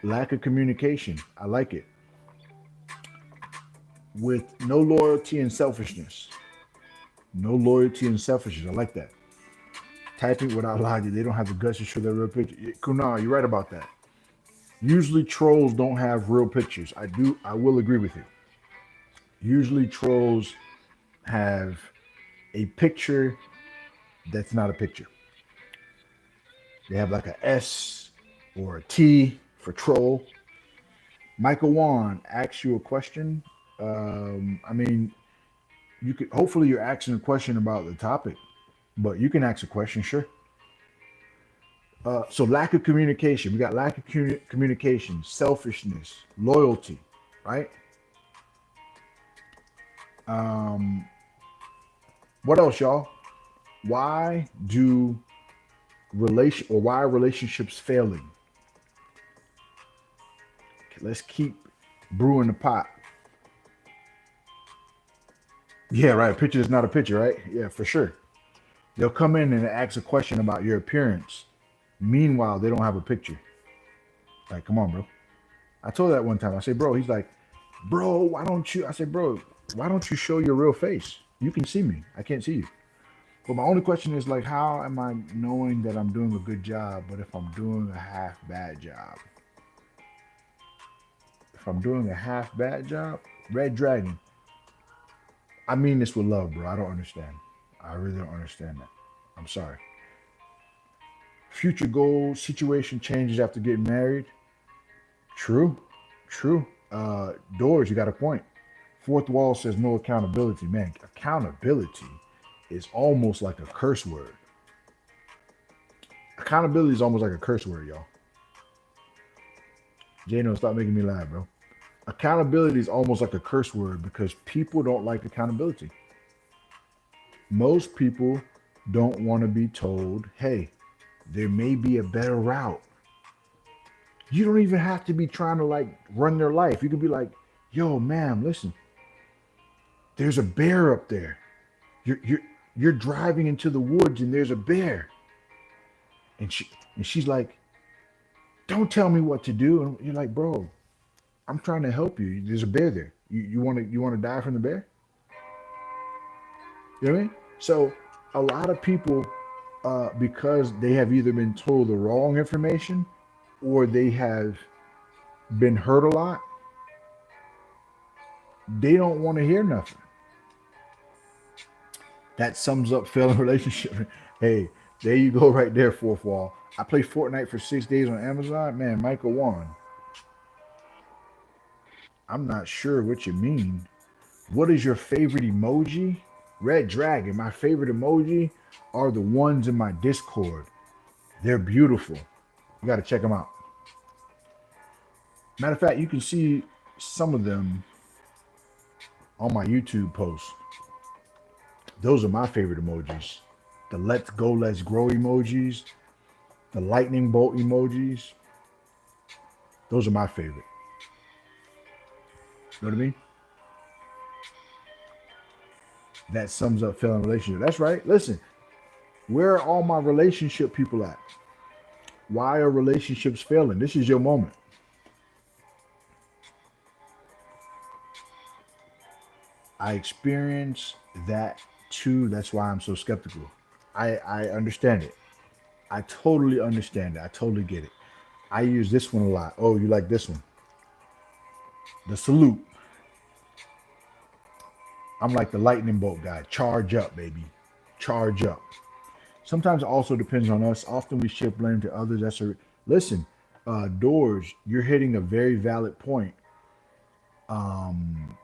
Lack of communication. I like it. With no loyalty and selfishness. No loyalty and selfishness. I like that. Typing without logic. They don't have the guts to show their real picture. Kunal, you're right about that. Usually trolls don't have real pictures. I will agree with you. Usually trolls have a picture that's not a picture. They have like a S or a T for troll. Michael Wan asks you a question. I mean, you could hopefully you're asking a question about the topic, but you can ask a question, sure. So lack of communication. We got lack of communication, selfishness, loyalty, right? Um, what else, y'all? Why do why are relationships failing? Okay, let's keep brewing the pot. Yeah, right. A picture is not a picture, right? Yeah, for sure. They'll come in and ask a question about your appearance. Meanwhile, they don't have a picture. Like, come on, bro. I told that one time. I said, bro, he's like, bro, why don't you? I said, bro, why don't you show your real face? You can see me. I can't see you. But my only question is like, how am I knowing that I'm doing a good job, but if I'm doing a half bad job? If I'm doing a half bad job, Red Dragon, I mean this with love, bro. I don't understand. I really don't understand that. I'm sorry. Future goals, situation changes after getting married. True, true. Doors, you got a point. Fourth wall says no accountability. Man, accountability is almost like a curse word. Accountability is almost like a curse word, y'all. Jano, stop making me laugh, bro. Accountability is almost like a curse word because people don't like accountability. Most people don't want to be told, hey, there may be a better route. You don't even have to be trying to like run their life. You can be like, yo, ma'am, listen, there's a bear up there. You're driving into the woods and there's a bear. And she's like, don't tell me what to do. And you're like, bro, I'm trying to help you. There's a bear there. You want to die from the bear? You know what I mean? So a lot of people, because they have either been told the wrong information or they have been hurt a lot, they don't want to hear nothing. That sums up failing relationship. Hey, there you go right there, fourth wall. I play Fortnite for 6 days on Amazon. Man, Michael Wan, I'm not sure what you mean. What is your favorite emoji? Red Dragon. My favorite emoji are the ones in my Discord. They're beautiful. You got to check them out. Matter of fact, you can see some of them on my YouTube posts. Those are my favorite emojis. The let's go, let's grow emojis, the lightning bolt emojis. Those are my favorite. You know what I mean? That sums up failing relationship. That's right. Listen, where are all my relationship people at? Why are relationships failing? This is your moment. I experience that too. That's why I'm so skeptical. I understand it. I totally understand it. I totally get it. I use this one a lot. Oh, you like this one? The salute. I'm like the lightning bolt guy. Charge up, baby. Charge up. Sometimes it also depends on us. Often we shift blame to others. Listen, Doors, you're hitting a very valid point. Um,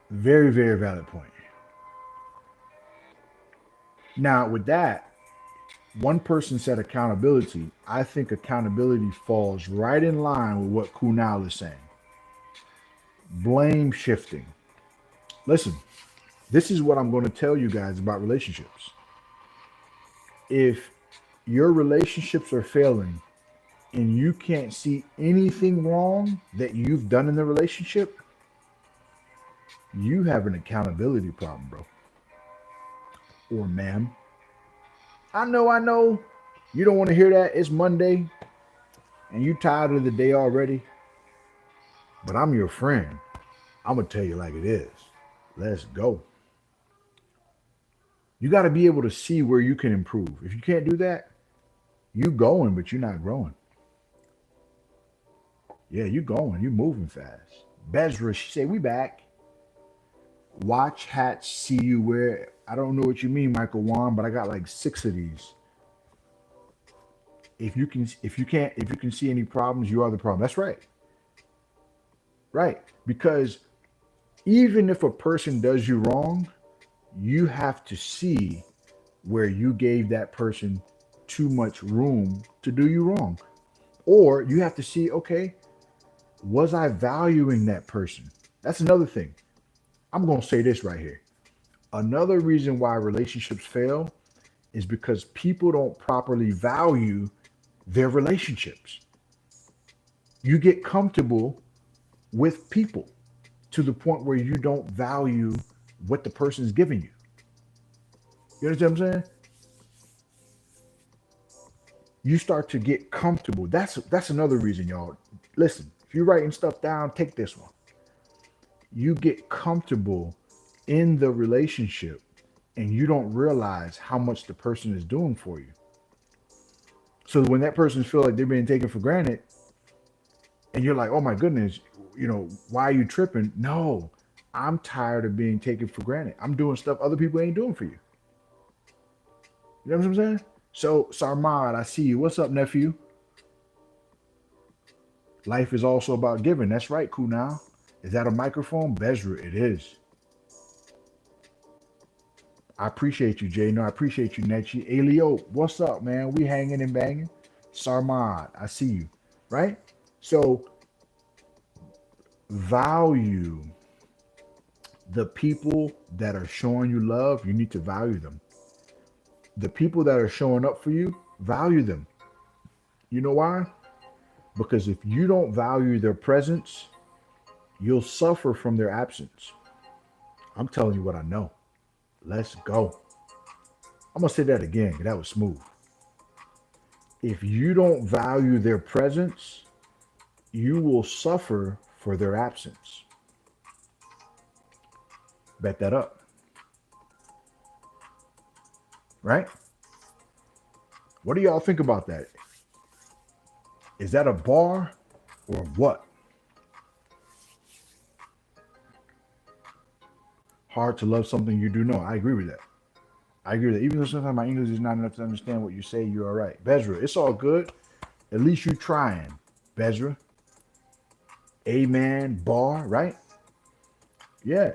very, very valid point. Now, with that, one person said accountability. I think accountability falls right in line with what Kunal is saying. Blame shifting. Listen, this is what I'm going to tell you guys about relationships. If your relationships are failing and you can't see anything wrong that you've done in the relationship, you have an accountability problem, bro. Or ma'am. I know. You don't want to hear that. It's Monday and you tired of the day already. But I'm your friend. I'm gonna tell you like it is. Let's go. You got to be able to see where you can improve. If you can't do that, you going, but you're not growing. Yeah, you going. You moving fast. Bezra, she said, we back. Watch hats see you wear. I don't know what you mean, Michael Wan, but I got like 6 of these. If you can see any problems, you are the problem. That's right. Right. Because even if a person does you wrong, you have to see where you gave that person too much room to do you wrong. Or you have to see, okay, was I valuing that person? That's another thing. I'm going to say this right here. Another reason why relationships fail is because people don't properly value their relationships. You get comfortable with people to the point where you don't value what the person's giving you. You understand what I'm saying? You start to get comfortable. That's another reason, y'all. Listen, if you're writing stuff down, take this one. You get comfortable in the relationship and you don't realize how much the person is doing for you. So when that person feels like they're being taken for granted and you're like, oh my goodness, why are you tripping? No, I'm tired of being taken for granted. I'm doing stuff other people ain't doing for you. You know what I'm saying? So Sarmad, I see you. What's up, nephew? Life is also about giving. That's right, Kunal. Is that a microphone? Bezra, it is. I appreciate you, Jay. No, I appreciate you, Nechi. Elio, what's up, man? We hanging and banging. Sarmad, I see you. Right? So value the people that are showing you love. You need to value them. The people that are showing up for you, value them. You know why? Because if you don't value their presence, you'll suffer from their absence. I'm telling you what I know. Let's go. I'm going to say that again because that was smooth. If you don't value their presence, you will suffer for their absence. Bet that up. Right? What do y'all think about that? Is that a bar or what? Hard to love something you do know. I agree with that. I agree with that. Even though sometimes my English is not enough to understand what you say, you're all right. Bezra, it's all good. At least you trying, Bezra. Amen, bar, right? Yeah.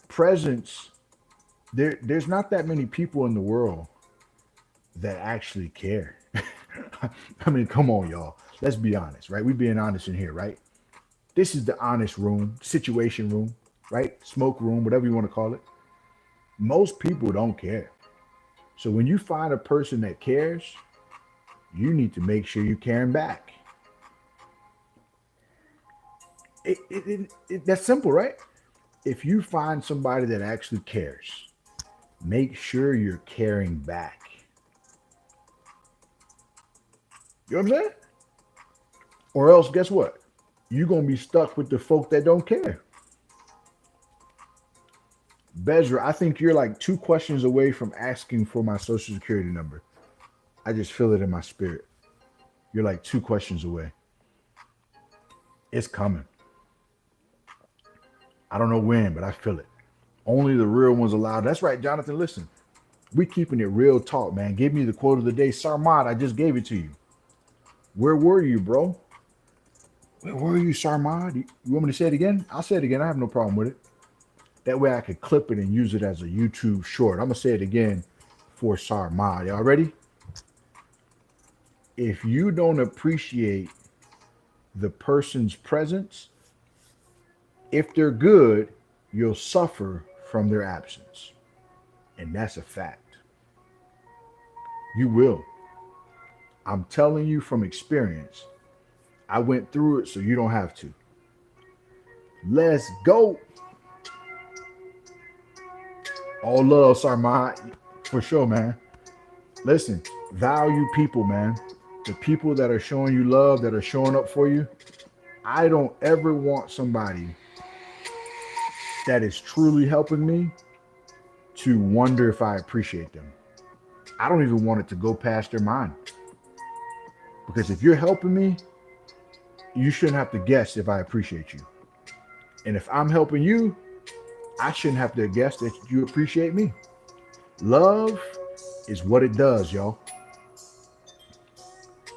Presence. There's not that many people in the world that actually care. I mean, come on, y'all. Let's be honest, right? We being honest in here, right? This is the honest room, situation room, right? Smoke room, whatever you want to call it. Most people don't care. So when you find a person that cares, you need to make sure you're caring back. That's simple, right? If you find somebody that actually cares, make sure you're caring back. You know what I'm saying? Or else, guess what? You're gonna be stuck with the folk that don't care. Bezra, I think you're like two questions away from asking for my social security number. I just feel it in my spirit. You're like two questions away. It's coming. I don't know when, but I feel it. Only the real ones allowed. That's right, Jonathan. Listen, we keeping it real talk, man. Give me the quote of the day. Sarmad, I just gave it to you. Where were you, bro? Where were you, Sarmad? You want me to say it again? I'll say it again. I have no problem with it. That way I could clip it and use it as a YouTube short. I'm going to say it again for Sarmad. Y'all ready? If you don't appreciate the person's presence, if they're good, you'll suffer from their absence. And that's a fact. You will. I'm telling you from experience. I went through it so you don't have to. Let's go. All love, Sarmad. For sure, man. Listen, value people, man. The people that are showing you love, that are showing up for you. I don't ever want somebody that is truly helping me to wonder if I appreciate them. I don't even want it to go past their mind. Because if you're helping me, you shouldn't have to guess if I appreciate you. And if I'm helping you, I shouldn't have to guess that you appreciate me. Love is what it does, y'all.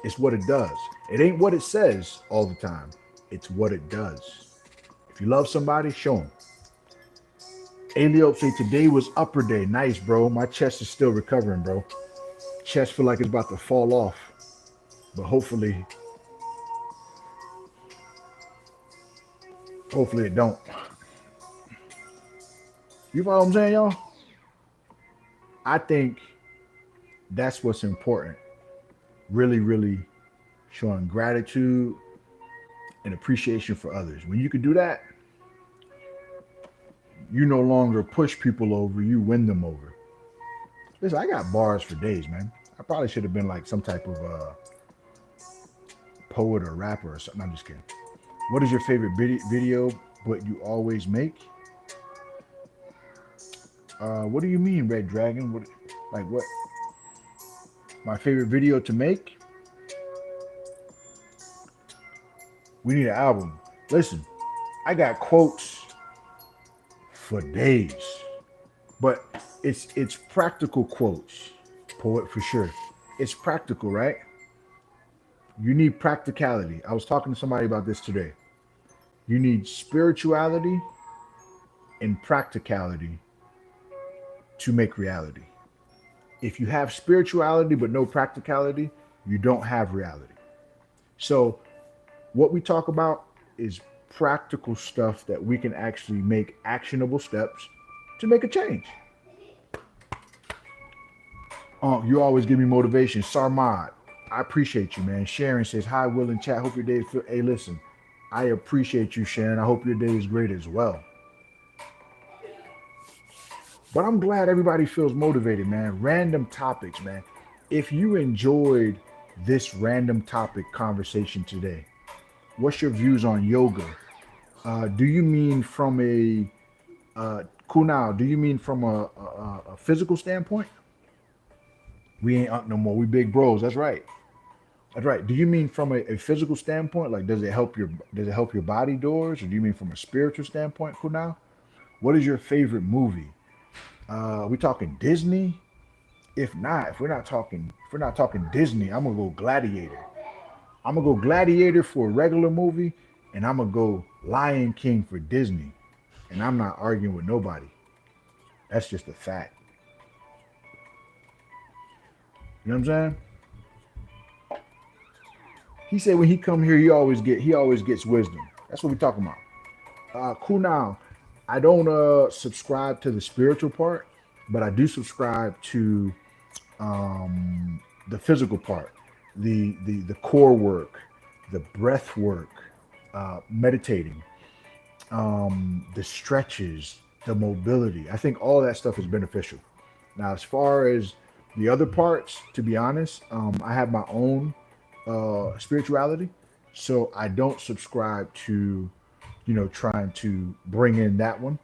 It's what it does. It ain't what it says all the time. It's what it does. If you love somebody, show them. Eliop say today was upper day. Nice, bro. My chest is still recovering, bro. Chest feel like it's about to fall off. But hopefully it don't. You follow what I'm saying, y'all? I think that's what's important. Really, really showing gratitude and appreciation for others. When you can do that, you no longer push people over, you win them over. Listen, I got bars for days, man. I probably should have been like some type of poet or rapper or something. I'm just kidding. What is your favorite video, what you always make? What do you mean, Red Dragon? What? My favorite video to make? We need an album. Listen, I got quotes for days, but it's practical quotes. Poet for sure. It's practical, right? You need practicality. I was talking to somebody about this today. You need spirituality and practicality to make reality. If you have spirituality but no practicality, you don't have reality. So what we talk about is practical stuff that we can actually make actionable steps to make a change. You always give me motivation. Sarmad, I appreciate you, man. Sharon says, hi, Will and chat. Hope your day feel. Hey, listen, I appreciate you, Sharon. I hope your day is great as well. But I'm glad everybody feels motivated, man. Random topics, man. If you enjoyed this random topic conversation today, what's your views on yoga? Do you mean from a Kunal? Do you mean from a physical standpoint? We ain't up no more. We big bros. That's right. That's right. Do you mean from a physical standpoint? Like, does it help your body doors, or do you mean from a spiritual standpoint, Kunal? What is your favorite movie? We talking Disney? If not, if we're not talking Disney, I'm gonna go Gladiator. I'm gonna go Gladiator for a regular movie, and I'm gonna go Lion King for Disney. And I'm not arguing with nobody. That's just a fact. You know what I'm saying? He said when he come here, he always gets wisdom. That's what we're talking about. Cool now. I don't subscribe to the spiritual part, but I do subscribe to the physical part, the core work, the breath work, meditating, the stretches, the mobility. I think all that stuff is beneficial. Now, as far as the other parts, to be honest, I have my own spirituality, so I don't subscribe to, trying to bring in that one.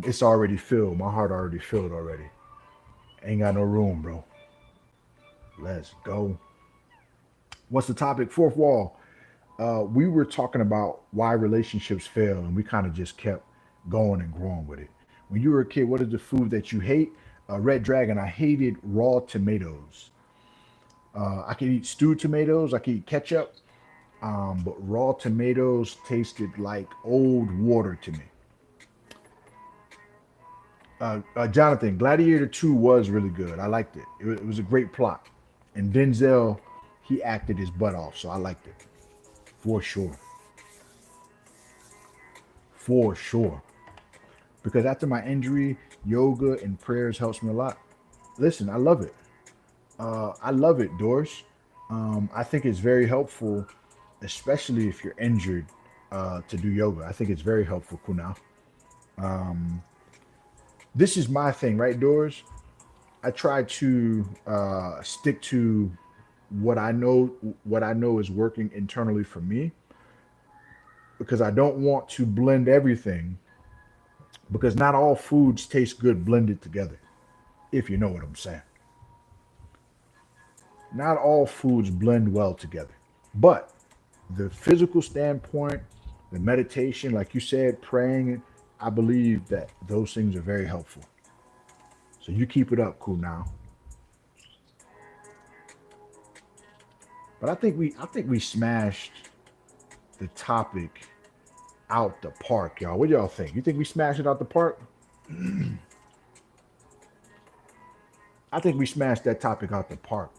It's already filled. My heart already filled already. Ain't got no room, bro. Let's go. What's the topic? Fourth wall. We were talking about why relationships fail, and we kind of just kept going and growing with it. When you were a kid, what is the food that you hate? Red Dragon. I hated raw tomatoes. I could eat stewed tomatoes. I could eat ketchup, but raw tomatoes tasted like old water to me. Jonathan, Gladiator 2 was really good. I liked it. It was a great plot. And Denzel, he acted his butt off, so I liked it. For sure. For sure. Because after my injury, yoga and prayers helps me a lot. Listen, I love it. I love it, Doris. I think it's very helpful, especially if you're injured, to do yoga. I think it's very helpful, Kunal. Um, this is my thing, right, Doris? I try to stick to what I know is working internally for me, because I don't want to blend everything, because not all foods taste good blended together, if you know what I'm saying. Not all foods blend well together. But the physical standpoint, the meditation, like you said, praying, I believe that those things are very helpful. So you keep it up, cool now. But I think we smashed the topic out the park, y'all. What y'all think? You think we smashed it out the park? I think we smashed that topic out the park.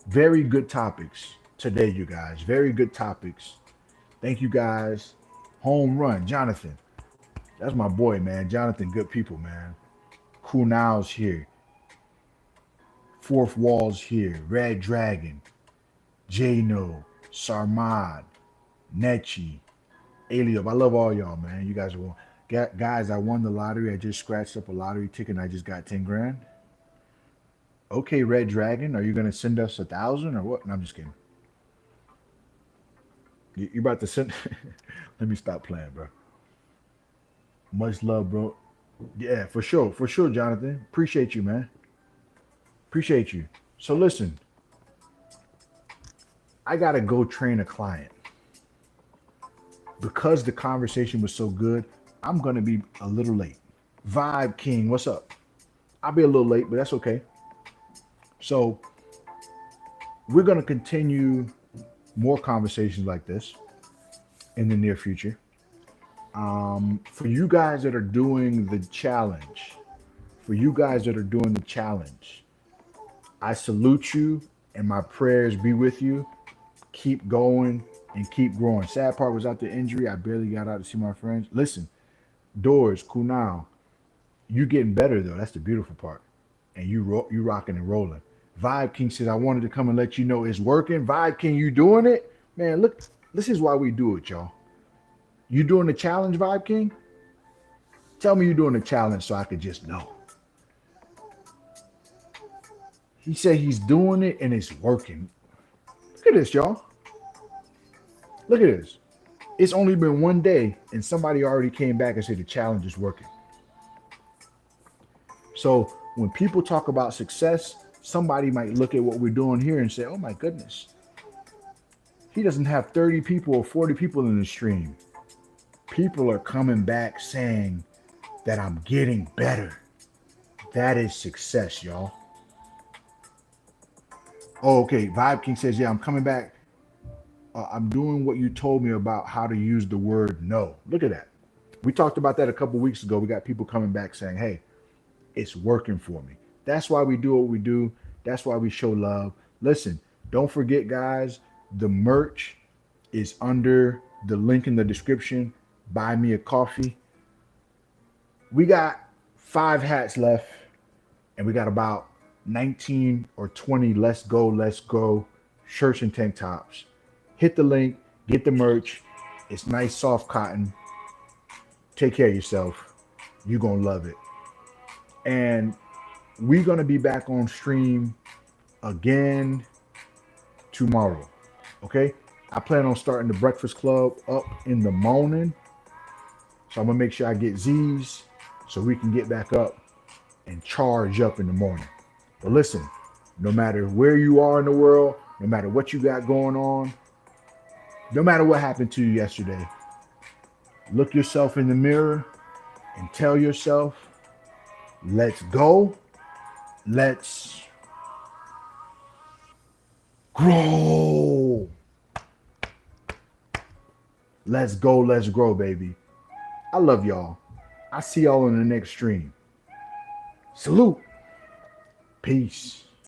Very good topics today, you guys. Very good topics. Thank you guys. Home run, Jonathan. That's my boy, man. Jonathan, good people, man. Cool Now's here. Fourth Wall's here. Red Dragon, Jano, Sarmad, Nechi, Aliov. I love all y'all, man. You guys are guys. I won the lottery. I just scratched up a lottery ticket and I just got 10 grand. Okay, Red Dragon, are you gonna send us 1,000 or what? No, I'm just kidding. You about to send? Let me stop playing, bro. Much love, bro. Yeah, for sure, Jonathan. Appreciate you, man. Appreciate you. So listen, I gotta go train a client because the conversation was so good. I'm gonna be a little late. Vibe King, what's up? I'll be a little late, but that's okay. So we're gonna continue more conversations like this in the near future. For you guys that are doing the challenge, for you guys that are doing the challenge, I salute you and my prayers be with you. Keep going and keep growing. Sad part was out the injury. I barely got out to see my friends. Listen, Doors, Kunal, you getting better though. That's the beautiful part. And you rocking and rolling. Vibe King says, I wanted to come and let you know it's working. Vibe King, you doing it? Man, look, this is why we do it, y'all. You doing the challenge, Vibe King? Tell me you're doing the challenge so I could just know. He said he's doing it and it's working. Look at this, y'all. Look at this. It's only been one day and somebody already came back and said the challenge is working. So when people talk about success, somebody might look at what we're doing here and say, oh my goodness, he doesn't have 30 people or 40 people in the stream. People are coming back saying that I'm getting better. That is success, y'all. Oh, okay. Vibe King says, yeah, I'm coming back. I'm doing what you told me about how to use the word no. Look at that. We talked about that a couple weeks ago. We got people coming back saying, hey, it's working for me. That's why we do what we do. That's why we show love. Listen, don't forget, guys, the merch is under the link in the description. Buy me a coffee. We got 5 hats left, and we got about 19 or 20 let's go shirts and tank tops. Hit the link, get the merch. It's nice, soft cotton. Take care of yourself. You're going to love it. And we're going to be back on stream again tomorrow. Okay? I plan on starting the Breakfast Club up in the morning. So I'm going to make sure I get Z's so we can get back up and charge up in the morning. But listen, no matter where you are in the world, no matter what you got going on, no matter what happened to you yesterday, look yourself in the mirror and tell yourself, let's go. Let's grow. Let's go. Let's grow, baby. I love y'all. I see y'all in the next stream. Salute. Peace.